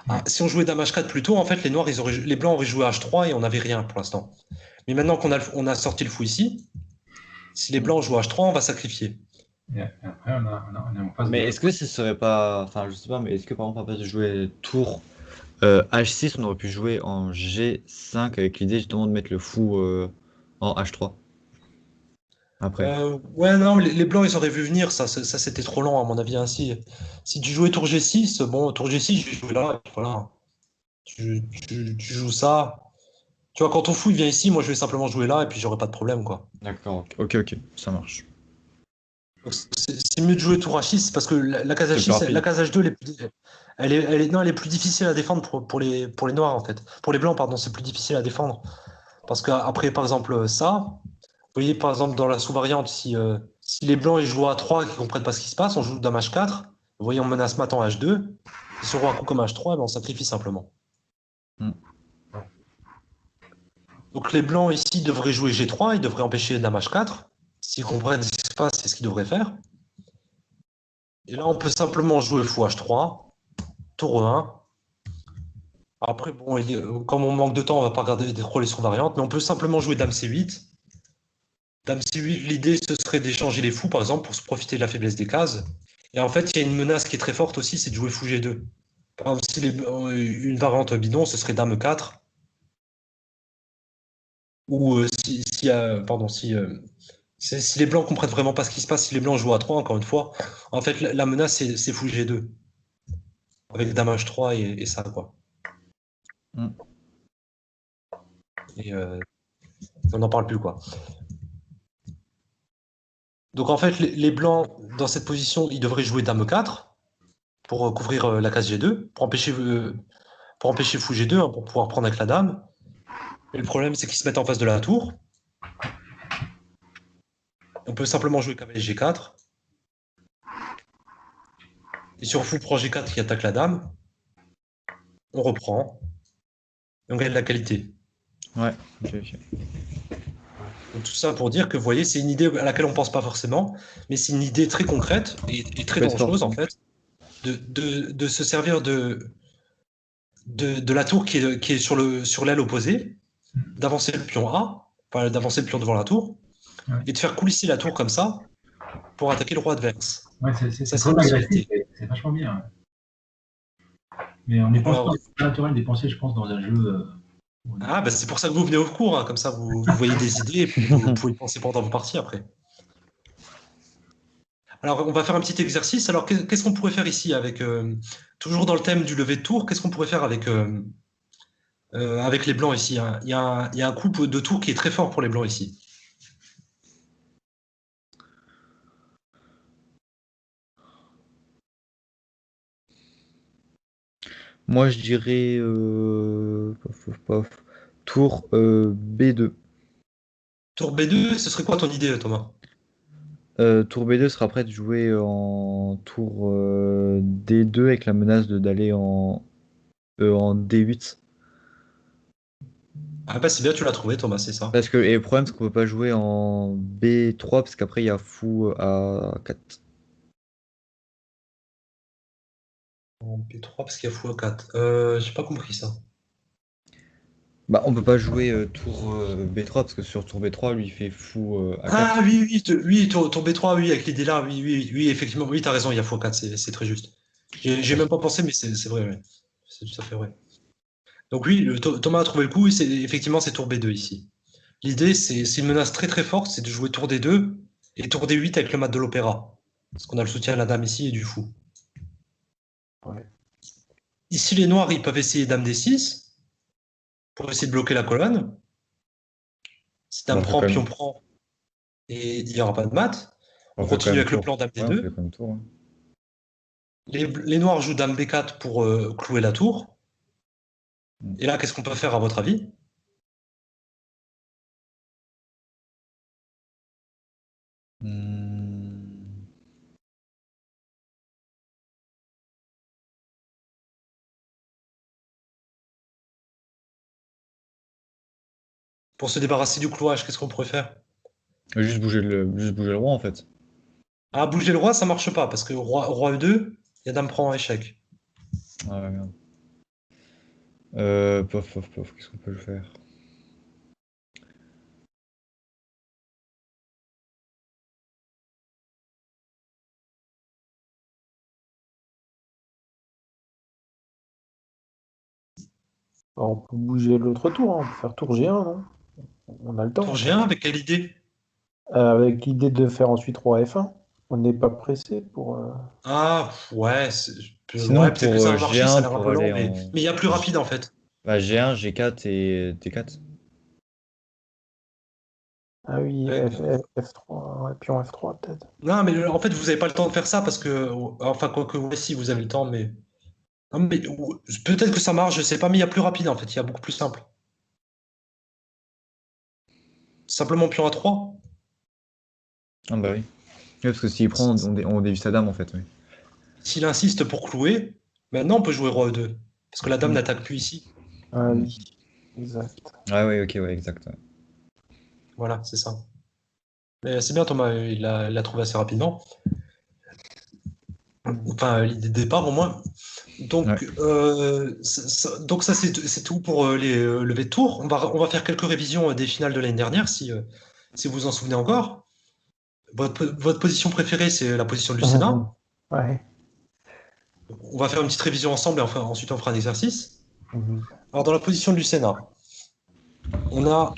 Ah, si on jouait dame H4 plus tôt, en fait, les blancs auraient joué H3 et on n'avait rien pour l'instant. Mais maintenant qu'on a sorti le fou ici, si les blancs jouent H3, on va sacrifier. Et après, on est en phase. Mais est-ce que ce serait pas. Enfin, je sais pas, mais est-ce que par exemple, à place de jouer tour H6, on aurait pu jouer en G5 avec l'idée justement de mettre le fou en H3 après. Ouais, non, les blancs, ils auraient vu venir, ça c'était trop lent, à mon avis, ainsi. Si tu jouais tour G6, bon, tour G6, je vais jouer là, et puis voilà. Tu joues ça. Tu vois, quand ton fou il vient ici, moi je vais simplement jouer là, et puis j'aurai pas de problème, quoi. D'accord, ok, ça marche. Donc, c'est mieux de jouer tour H6, parce que la case C'est plus H6, rapide. la case H2, elle est plus difficile à défendre pour les noirs, en fait. Pour les blancs, pardon, c'est plus difficile à défendre. Parce qu'après, par exemple, ça, vous voyez, par exemple, dans la sous-variante, si les blancs ils jouent à 3 et qu'ils ne comprennent pas ce qui se passe, on joue dame H4. Vous voyez, on menace mat en H2. Et sur roi coup comme H3, ben, on sacrifie simplement. Mm. Donc les blancs ici devraient jouer G3, ils devraient empêcher dame H4. S'ils comprennent ce qui se passe, c'est ce qu'ils devraient faire. Et là, on peut simplement jouer fou H3, tour E1. Après, bon, comme on manque de temps, on va pas regarder trop les sous-variantes, mais on peut simplement jouer dame C8. Dame C8, l'idée, ce serait d'échanger les fous, par exemple, pour se profiter de la faiblesse des cases. Et en fait, il y a une menace qui est très forte aussi, c'est de jouer fou G2. Par exemple, si une variante bidon, ce serait dame 4. Ou si les blancs comprennent vraiment pas ce qui se passe, si les blancs jouent à 3, encore une fois, en fait, la menace, c'est fou G2. Avec dame H3 et ça, quoi. Mm. Et on n'en parle plus, quoi. Donc en fait, les blancs, dans cette position, ils devraient jouer dame 4 pour couvrir la case G2, pour empêcher fou G2, hein, pour pouvoir prendre avec la dame. Et le problème, c'est qu'ils se mettent en face de la tour. On peut simplement jouer cavalier G4. Et sur fou prend G4 qui attaque la dame, on reprend. Et on gagne de la qualité. Ouais, ok. Donc tout ça pour dire que, vous voyez, c'est une idée à laquelle on ne pense pas forcément, mais c'est une idée très concrète et très dangereuse, en fait. de se servir de la tour qui est sur l'aile opposée, d'avancer le pion A, enfin, d'avancer le pion devant la tour, Ouais. et de faire coulisser la tour comme ça pour attaquer le roi adverse. Ouais, Ça, c'est c'est trop une agressif, possibilité. c'est vachement bien. Mais on n'y pense Alors, pas, c'est pas naturel d'y penser, je pense, dans un jeu. bah, c'est pour ça que vous venez au cours, hein, comme ça vous voyez des idées et puis vous pouvez y penser pendant vos parties après. Alors, on va faire un petit exercice. Alors, qu'est-ce qu'on pourrait faire ici avec, toujours dans le thème du lever de tour, qu'est-ce qu'on pourrait faire avec les blancs ici, hein. Il y a un coup de tour qui est très fort pour les blancs ici. Moi, je dirais tour B2. Tour B2, ce serait quoi ton idée, Thomas? Tour B2 sera prêt de jouer en tour D2 avec la menace d'aller en D8. Ah bah c'est bien, tu l'as trouvé, Thomas, c'est ça. Parce que, et le problème, c'est qu'on peut pas jouer en B3 parce qu'après, il y a fou à 4. En B3, parce qu'il y a fou à 4. J'ai pas compris ça. Bah, on peut pas jouer tour B3 parce que sur tour B3, lui, il fait fou à 4. Ah oui, tour B3, oui, avec l'idée là, oui, effectivement, oui, t'as raison, il y a fou à 4, c'est très juste. J'ai même pas pensé, mais c'est vrai, ouais. C'est tout à fait vrai. Donc oui, Thomas a trouvé le coup, et effectivement, c'est tour B2 ici. L'idée, c'est une menace très très forte, c'est de jouer tour D2 et tour D8 avec le mat de l'opéra. Parce qu'on a le soutien de la dame ici et du fou. Ouais. Ici, les noirs, ils peuvent essayer dame D6 pour essayer de bloquer la colonne. Si dame On fait prend, quand pion même, prend, et il n'y aura pas de mat. on On fait quand continue même avec le tour. plan dame Ouais, on fait D2. quand même tour. Hein. Les noirs jouent dame B4 pour clouer la tour. Et là, qu'est-ce qu'on peut faire à votre avis? Hmm. Pour se débarrasser du clouage, qu'est-ce qu'on pourrait faire? Juste bouger le roi, en fait. Ah, bouger le roi, ça marche pas, parce que roi E2, il y a dame prend en échec. Ah ouais, merde. Pof, qu'est-ce qu'on peut faire? On peut bouger l'autre tour, hein. On peut faire tour G1, non? On a le Tour temps. G1, avec quelle idée? Avec l'idée de faire ensuite roi F1. On n'est pas pressé pour. Ah, ouais, Sinon, peut-être que pour ça va marcher, ça a G1, l'air un pour peu lent, aller mais en il y a plus rapide en fait. bah, G1, G4 et D4. Ah oui, Ouais. F3, ouais, pion F3 peut-être. Non, mais en fait, vous n'avez pas le temps de faire ça parce que, enfin, quoique, ouais, si vous avez le temps, mais. Non, mais peut-être que ça marche, je sais pas, mais il y a plus rapide en fait, il y a beaucoup plus simple. Simplement pion A3. Ah bah oui. Oui, parce que s'il prend, on dévisse sa dame, en fait. Oui. S'il insiste pour clouer, maintenant on peut jouer roi E2. Parce que la dame n'attaque plus ici. Ah oui, exact. Ah oui, ok, ouais, exact. Ouais. Voilà, c'est ça. Mais c'est bien, Thomas, il l'a trouvé assez rapidement. Enfin, l'idée de départ au moins. Donc, Ouais. donc ça, c'est tout pour les levées de tour. On va faire quelques révisions des finales de l'année dernière, si vous vous en souvenez encore. Votre position préférée, c'est la position du Sénat. Ouais. On va faire une petite révision ensemble et ensuite on fera un exercice. Mhm. Alors, dans la position du Sénat, on a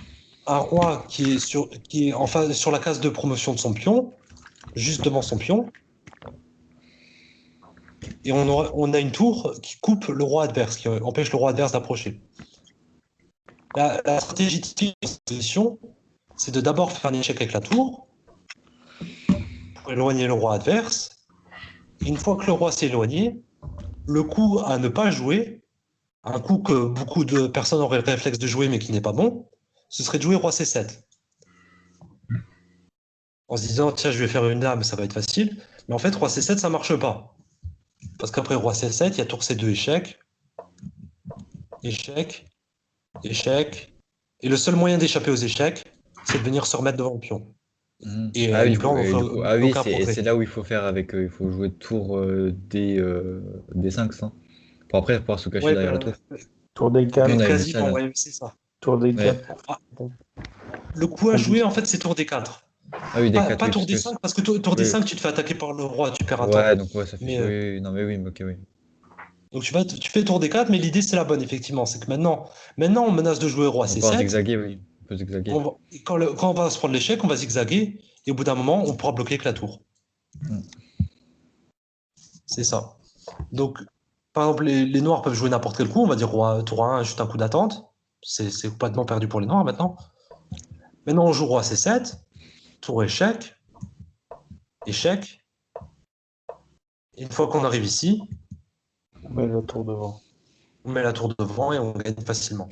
un roi qui est enfin sur la case de promotion de son pion, juste devant son pion. Et on a une tour qui coupe le roi adverse, qui empêche le roi adverse d'approcher. La stratégie de cette position, c'est de d'abord faire un échec avec la tour pour éloigner le roi adverse. Et une fois que le roi s'est éloigné, le coup à ne pas jouer, un coup que beaucoup de personnes auraient le réflexe de jouer mais qui n'est pas bon, ce serait de jouer roi C7. En se disant, tiens, je vais faire une dame, ça va être facile. Mais en fait, roi C7, ça marche pas. Parce qu'après roi C7, il y a tour C2 échec, échec, échec. Et le seul moyen d'échapper aux échecs, c'est de venir se remettre devant le pion. Et Ah oui, les du coup, blancs n'ont et du coup, ah oui, aucun progrès. c'est là où il faut faire avec, il faut jouer tour D5, ça. Pour après pouvoir se cacher Ouais, derrière la tour. Tour des Nous, on 4, avait vu ça quasiment, là. ouais, c'est ça. tour des Ouais. 4 Ah, le coup à jouer, en fait, c'est tour D4. Ah oui, des 4, Pas oui, tour parce que. D5, parce que tour Oui. D5, tu te fais attaquer par le roi, tu perds un Ouais, temps. donc ouais, ça fait. Mais, Oui, oui, non, mais oui, mais ok, oui. donc tu fais tour D4, mais l'idée, c'est la bonne, effectivement. C'est que maintenant, on menace de jouer roi On peut C7. zigzaguer, oui. On peut zigzaguer. Quand on va se prendre l'échec, on va zigzaguer, et au bout d'un moment, on pourra bloquer avec la tour. Mm. C'est ça. Donc, par exemple, les noirs peuvent jouer n'importe quel coup. On va dire roi, tour 1, juste un coup d'attente. C'est complètement perdu pour les noirs maintenant. Maintenant, on joue roi C7, tour échec, échec. Et une fois qu'on arrive ici, on met le tour devant. on met la tour devant et on gagne facilement.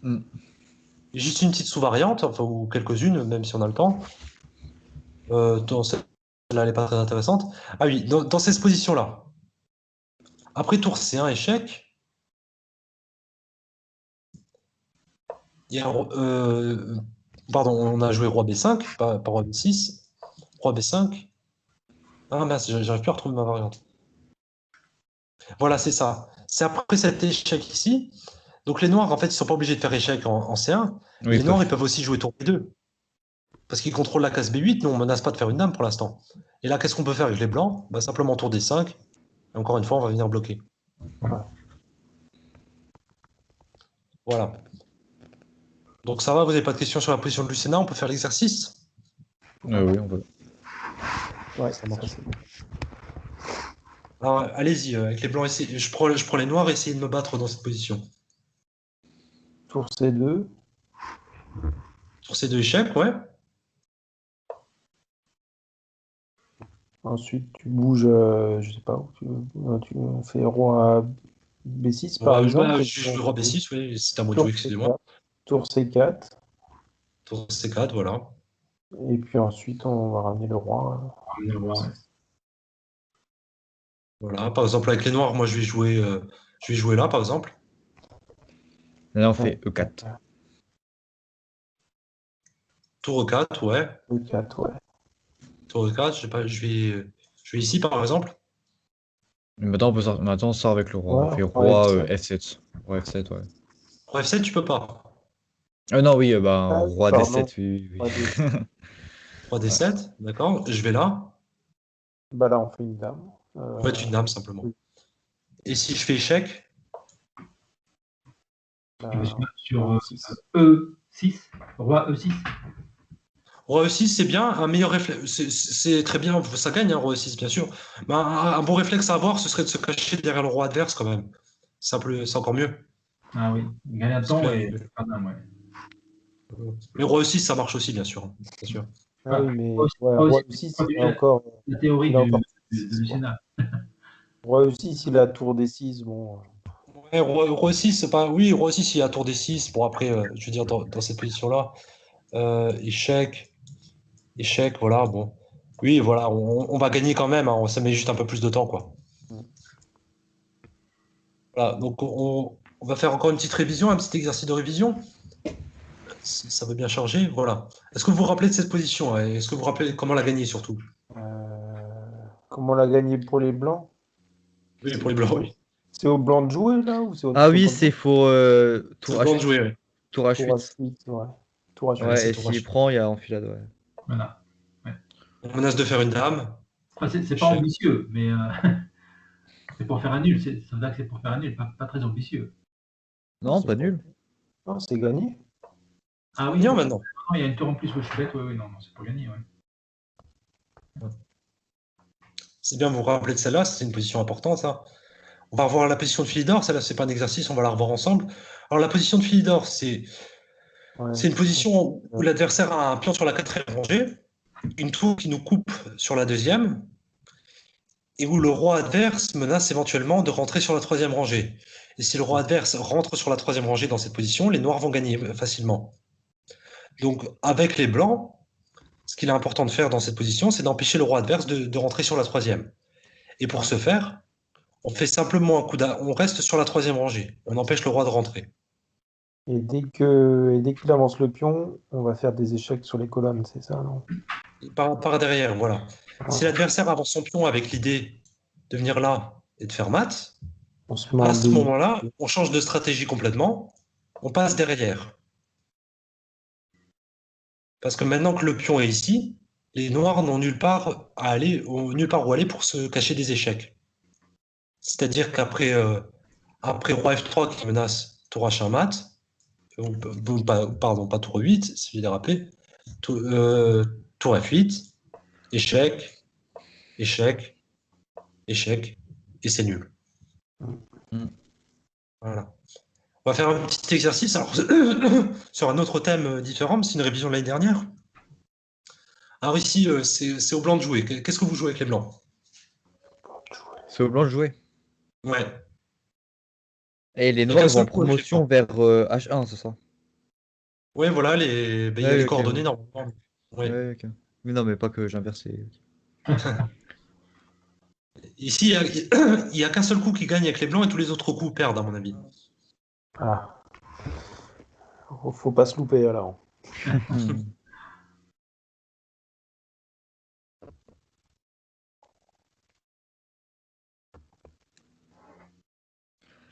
Mm. Juste une petite sous-variante, enfin, ou quelques-unes, même si on a le temps. Celle-là, elle n'est pas très intéressante. Ah oui, dans ces positions-là. Après tour C1, échec. Il y a, pardon, on a joué roi B5, pas roi B6. Roi B5. Ah mince, j'arrive plus à retrouver ma variante. Voilà, c'est ça. C'est après cet échec ici. Donc les noirs, en fait, ils sont pas obligés de faire échec en C1. Oui, Les noirs, ils peuvent aussi jouer tour B2. Parce qu'ils contrôlent la case B8. Nous, on menace pas de faire une dame pour l'instant. Et là, qu'est-ce qu'on peut faire avec les blancs? Bah, simplement tour D5. Et encore une fois, on va venir bloquer. Voilà. Donc ça va, vous n'avez pas de questions sur la position de Lucena, on peut faire l'exercice? Oui, on peut. Ouais, Ça marche. c'est bon. Alors, allez-y, avec les blancs, je prends les noirs et essayez de me battre dans cette position. Tour C2, Sur ces deux échecs, ouais. ensuite tu bouges, je sais pas où tu fais roi B6 par Ouais, exemple. je joue roi B6, oui, c'est à moi de Tour jouer, excusez-moi. C4, tour C4, Tour C4, voilà. et puis ensuite on va ramener le roi. Le roi, ouais. Voilà, par exemple, avec les noirs, moi, je vais jouer là, par exemple. Là, on fait E4. Tour E4, ouais. E4, ouais. Tour E4, je vais ici, par exemple. Et maintenant, on sort avec le roi. Ouais, On fait roi roi F7. F7. Roi F7, ouais. Roi F7, tu peux pas. Non, oui, Ah oui, roi pardon. D7, oui, oui. Roi D7. Roi D7, d'accord. Je vais là. Bah là on fait une dame. On va mettre une dame, simplement. oui. Et si je fais échec, Bah, Sur six. E6, roi E6. roi E6, c'est bien. Un meilleur réflexe, c'est très bien. Ça gagne, hein, roi E6, bien sûr. Mais un bon réflexe à avoir, ce serait de se cacher derrière le roi adverse, quand même. C'est encore mieux. Ah oui, gagner un temps que- et faire dame, ouais. Mais roi E6, ça marche aussi, bien sûr. Bien sûr. Ah oui, mais Roi ouais, aussi, roi E6, c'est il a encore. la théorie Il a encore du six, quoi. Sénat. Roi E6, il a tour D6, bon. Ouais, roi 6, c'est pas. Oui, roi 6, il y a tour D6. Bon, après, je veux dire, dans cette position-là, échec, échec, voilà, bon. Oui, voilà, on va gagner quand même, hein, ça met juste un peu plus de temps, quoi. Mm. Voilà, donc on va faire encore une petite révision, un petit exercice de révision. Si ça veut bien charger, voilà. Est-ce que vous vous rappelez de cette position? Est-ce que vous vous rappelez comment la gagner, surtout? Comment la gagner pour les blancs? Oui, pour les blancs, oui. C'est au blanc de jouer là ou c'est au Ah c'est oui, contre c'est faut C'est tour le blanc de H8. jouer, oui. Tour tour H8. H8, ouais. Tour H8. Ouais, c'est Ouais, et tour s'il H8. prend, il y a enfilade, ouais. Voilà. On menace de faire une dame. Enfin, c'est pas Échec. ambitieux, mais c'est pour faire un nul. Ça veut dire que c'est pour faire un nul, pas très ambitieux. Non, c'est pas bon. nul. Non, c'est gagné. Ah oui, Bien non, maintenant. il y a une tour en plus, ouais, je suis bête, oui, non, c'est pour gagner, ouais. C'est bien, vous vous rappelez de celle-là, c'est une position importante, ça. On va revoir la position de Philidor, celle-là, c'est pas un exercice, on va la revoir ensemble. Alors, la position de Philidor, Ouais. c'est une position où l'adversaire a un pion sur la quatrième rangée, une tour qui nous coupe sur la deuxième, et où le roi adverse menace éventuellement de rentrer sur la troisième rangée. Et si le roi adverse rentre sur la troisième rangée dans cette position, les noirs vont gagner facilement. Donc, avec les blancs, ce qu'il est important de faire dans cette position, c'est d'empêcher le roi adverse de rentrer sur la troisième. Et pour ce faire, on fait simplement un coup on reste sur la troisième rangée. On empêche le roi de rentrer. Et dès qu'il avance le pion, on va faire des échecs sur les colonnes, c'est ça, non? Par derrière, voilà. Si l'adversaire avance son pion avec l'idée de venir là et de faire mat, On se met à en ce dé. moment-là, on change de stratégie complètement, on passe derrière. Parce que maintenant que le pion est ici, les noirs n'ont nulle part à aller, nulle part où aller pour se cacher des échecs. C'est-à-dire qu'après après roi F3 qui menace tour H1 mat, pardon, pas tour 8, si je l'ai rappelé, tour F8, échec, échec, échec, et c'est nul. Mm. Voilà. On va faire un petit exercice alors, sur un autre thème différent, mais c'est une révision de l'année dernière. Alors ici, c'est aux blancs de jouer. Qu'est-ce que vous jouez avec les blancs? C'est au blanc de jouer. Ouais. Et les Il y a noirs, qu'un ils vont en seul coup avec les promotion blancs. vers H1, c'est ça? Ouais, voilà, il y a Ouais, les ok, coordonnées ouais. normalement. Ouais. Ouais, ok. Mais non, mais pas que j'inversais. Ici, il y a qu'un seul coup qui gagne avec les blancs et tous les autres coups perdent, à mon avis. Ah, faut pas se louper alors. Hmm.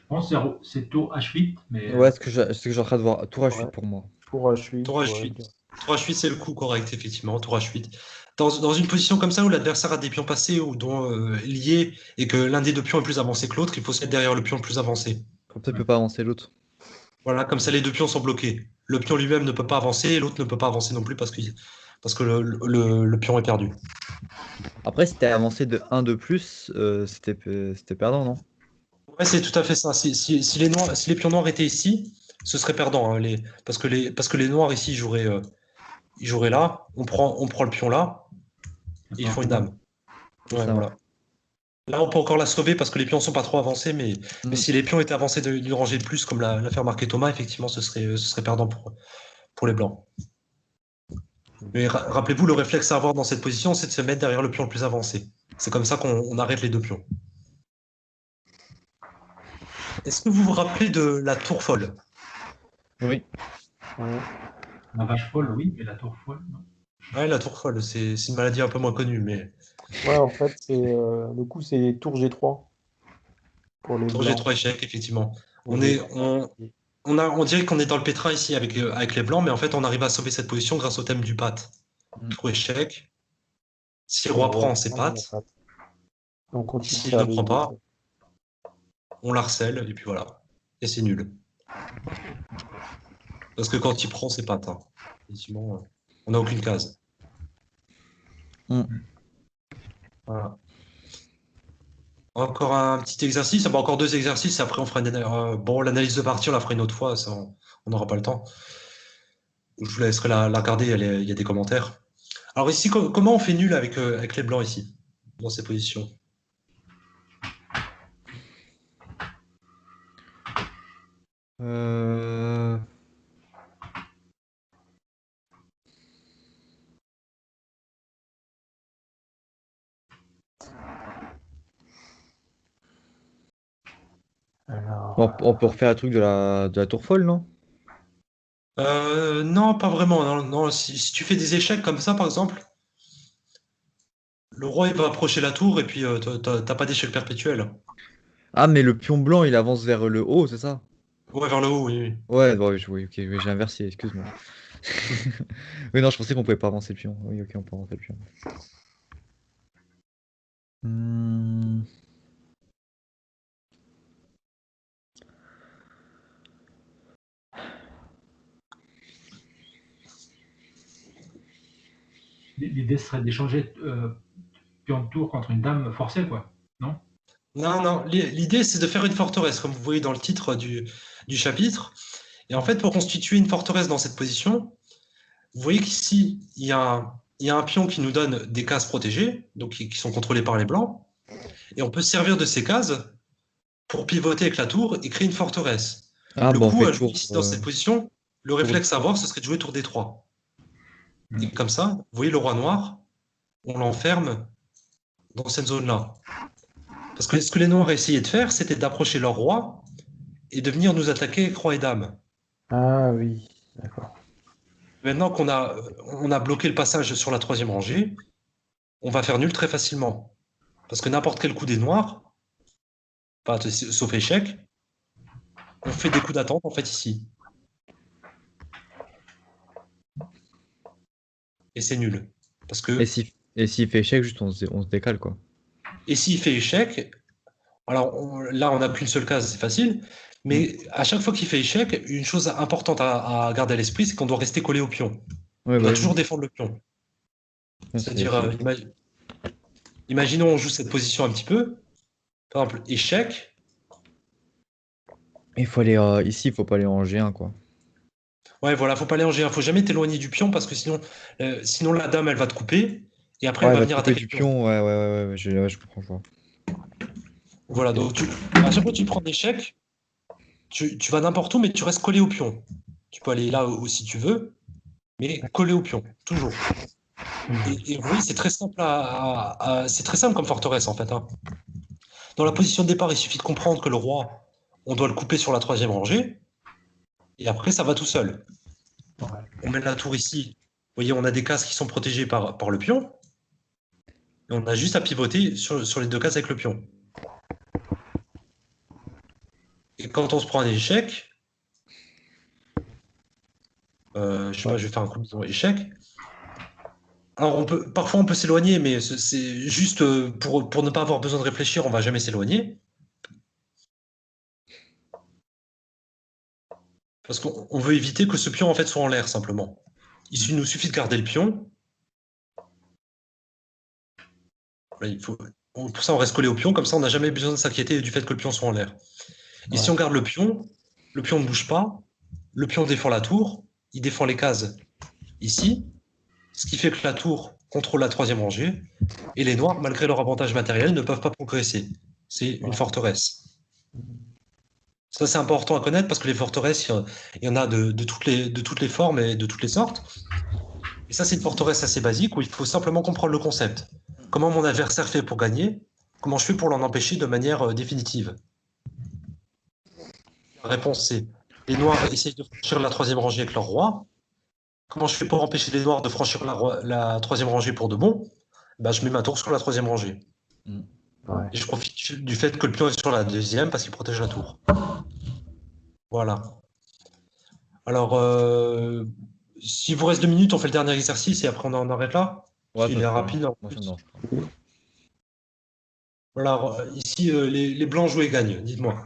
Je pense que c'est tour H8, mais Ouais, ce que j'ai en train de voir. Tour H8 Ouais. pour moi. Tour H8, Tour ouais. H8. Tour H8, c'est le coup correct, effectivement. Tour H8. Dans une position comme ça où l'adversaire a des pions passés ou dont liés et que l'un des deux pions est plus avancé que l'autre, il faut se mettre derrière le pion le plus avancé. Comme ça, il peut pas avancer l'autre. Voilà, comme ça les deux pions sont bloqués. Le pion lui-même ne peut pas avancer et l'autre ne peut pas avancer non plus parce que le pion est perdu. Après, si t'as avancé de 1 de plus, c'était perdant, non? Ouais, c'est tout à fait ça. Si les pions noirs étaient ici, ce serait perdant, hein, parce que les noirs ici ils joueraient là, on prend le pion là, et ils font une dame. C'est Ouais, ça, ouais. voilà. Là, on peut encore la sauver parce que les pions sont pas trop avancés, mais Mm. si les pions étaient avancés d'une rangée de plus, comme l'a fait remarquer Thomas, effectivement, ce serait perdant pour les blancs. Mais rappelez-vous, le réflexe à avoir dans cette position, c'est de se mettre derrière le pion le plus avancé. C'est comme ça qu'on arrête les deux pions. Est-ce que vous vous rappelez de la tour folle? Oui. Ouais. la vache folle, oui, mais la tour folle, non. Ouais, la tour folle, c'est une maladie un peu moins connue, mais Ouais, en fait, le coup, c'est tour G3 pour les tour blancs. G3 échec, effectivement. Tour G3. On dirait qu'on est dans le pétrin ici avec les blancs, mais en fait, on arrive à sauver cette position grâce au thème du patte. Mm. Tour échec. Si le Le roi roi prend, c'est prend, il y a patte. pas. On continue de S'il ne faire des prend pas, essais. on l'harcèle, et puis voilà. Et c'est nul. Parce que quand il prend, c'est patte, hein. Effectivement, on n'a aucune case. Mm. Voilà. Encore un petit exercice, ah bah, encore deux exercices, et après on fera bon, l'analyse de partie, on la fera une autre fois, ça, on n'aura pas le temps. Je vous laisserai la regarder, il y a des commentaires. Alors ici, comment on fait nul avec les blancs ici, dans ces positions? Euh, Alors, on peut refaire un truc de la tour folle, non? Non, pas vraiment. Non, non. Si tu fais des échecs comme ça, par exemple, le roi il va approcher la tour et puis t'as pas d'échec perpétuel. Ah, mais le pion blanc, il avance vers le haut, c'est ça? Ouais, vers le haut, oui, oui. Ouais, bon, oui, ok, oui, j'ai inversé, excuse-moi. Oui, non, je pensais qu'on pouvait pas avancer le pion. Oui, ok, on peut avancer le pion. Hmm. L'idée serait d'échanger pion de tour contre une dame forcée, quoi. Non? Non, non. L'idée, c'est de faire une forteresse, comme vous voyez dans le titre du chapitre. Et en fait, pour constituer une forteresse dans cette position, vous voyez qu'ici, il y a un pion qui nous donne des cases protégées, donc qui sont contrôlées par les blancs. Et on peut se servir de ces cases pour pivoter avec la tour et créer une forteresse. Ah, Le bon, on coup fait à jouer tour. ici dans cette position, le Tour réflexe à D3. avoir, ce serait de jouer tour D3. Et Mm. comme ça, vous voyez le roi noir, on l'enferme dans cette zone-là. Parce que ce que les noirs essayaient de faire, c'était d'approcher leur roi et de venir nous attaquer avec roi et dame. ah oui, d'accord. Maintenant on a bloqué le passage sur la troisième rangée, on va faire nul très facilement. Parce que n'importe quel coup des noirs, sauf échec, on fait des coups d'attente en fait ici. Et c'est nul. Parce que, Et s'il fait échec, juste on se décale, quoi. et s'il fait échec, alors là on n'a qu'une seule case, c'est facile, mais à chaque fois qu'il fait échec, une chose importante à garder à l'esprit, c'est qu'on doit rester collé au pion. Ouais, On doit bah, toujours défendre le pion. oui. C'est-à-dire, imaginons on joue cette position un petit peu. Par exemple, échec. Il faut aller ici, il faut pas aller en G1, quoi. Ouais, voilà, faut pas aller en G1, faut jamais t'éloigner du pion parce que sinon la dame elle va te couper et après Ouais, elle il va va venir couper attaquer du le pion. pion, ouais, je comprends, je vois. Voilà, donc à chaque fois que tu prends d'échec, tu vas n'importe où mais tu restes collé au pion. Tu peux aller là où si tu veux, mais collé au pion, toujours. Et oui, c'est très simple c'est très simple comme forteresse en fait, hein. Dans la position de départ, il suffit de comprendre que le roi, on doit le couper sur la troisième rangée, et après ça va tout seul. On met la tour ici. Vous voyez, on a des cases qui sont protégées par le pion. Et on a juste à pivoter sur les deux cases avec le pion. Et quand on se prend un échec, je sais pas, je vais faire un coup de bidon échec. Alors parfois on peut s'éloigner, mais c'est juste pour ne pas avoir besoin de réfléchir, on va jamais s'éloigner. Parce qu'on veut éviter que ce pion en fait soit en l'air simplement. Il nous suffit de garder le pion. Là, pour ça on reste collé au pion, comme ça on n'a jamais besoin de s'inquiéter du fait que le pion soit en l'air. Et si on garde le pion ne bouge pas, le pion défend la tour, il défend les cases ici, ce qui fait que la tour contrôle la troisième rangée, et les noirs, malgré leur avantage matériel, ne peuvent pas progresser. C'est une forteresse. Ça, c'est important à connaître parce que les forteresses, il y en a de toutes les formes et de toutes les sortes. Et ça, c'est une forteresse assez basique où il faut simplement comprendre le concept. Comment mon adversaire fait pour gagner, comment je fais pour l'en empêcher de manière définitive. La réponse, c'est les noirs essayent de franchir la troisième rangée avec leur roi. Comment je fais pour empêcher les noirs de franchir la troisième rangée pour de bon? Bah, je mets ma tour sur la troisième rangée. Et je profite du fait que le pion est sur la deuxième parce qu'il protège la tour. Voilà. Alors, s'il vous reste 2 minutes, on fait le dernier exercice et après on en arrête là. Ouais, Il est rapide. Moi, ça me dérange pas. Voilà, ici, les blancs jouent et gagnent, dites-moi.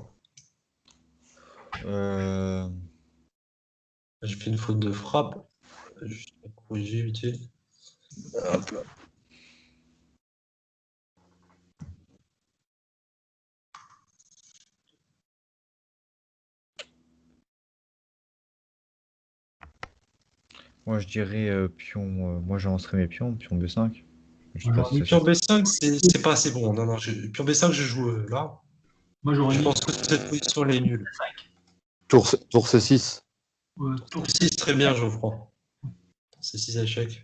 J'ai fait une faute de frappe. Juste pour corriger vite fait. Hop là. Moi, je dirais pion. Moi, j'avancerais mes pions, pion B5. Je sais pas si ça Pion B5, c'est pas assez bon. Non, non, pion B5, je joue là. Moi, j'aurais Je mis pense que cette position elle est nulle. Tour C6. tour 6, très bien, Geoffroy. C'est 6 échecs.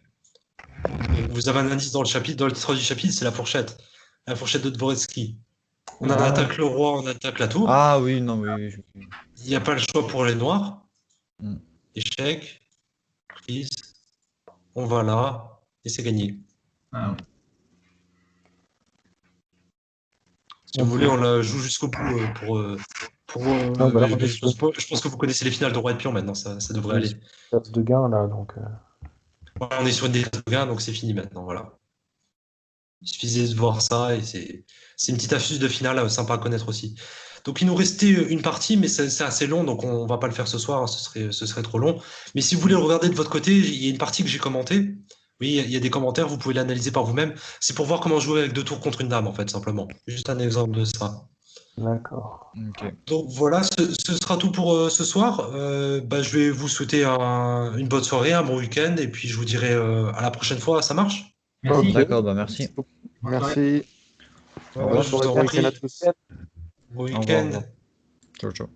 Vous avez un indice dans le chapitre, dans le titre du chapitre, c'est la fourchette. La fourchette de Dvoretsky. On attaque le roi, on attaque la tour. Ah oui, non, oui. Il n'y a pas le choix pour les noirs. Mm. Échec, prise. On va là, et c'est gagné. Ah, ouais. Si vous voulez, on la joue jusqu'au bout je pense que vous connaissez les finales de roi et de pion maintenant, ça devrait aller. Place de gain là, donc. Voilà, on est sur une décade de gain, donc c'est fini maintenant, voilà. Il suffisait de voir ça et c'est une petite astuce de finale sympa à connaître aussi. Donc il nous restait une partie, mais c'est assez long, donc on va pas le faire ce soir, hein, ce serait trop long. Mais si vous voulez le regarder de votre côté, il y a une partie que j'ai commentée. Oui, il y a des commentaires, vous pouvez l'analyser par vous-même. C'est pour voir comment jouer avec 2 tours contre une dame, en fait, simplement. Juste un exemple de ça. D'accord. Ok. Donc voilà, ce sera tout pour ce soir. Je vais vous souhaiter une bonne soirée, un bon week-end, et puis je vous dirai à la prochaine fois, ça marche? Merci. D'accord, bah merci. Merci. Voilà, je vous en Bon week-end prie. à tous. Bon Au revoir, au week-end. revoir. Ciao, ciao.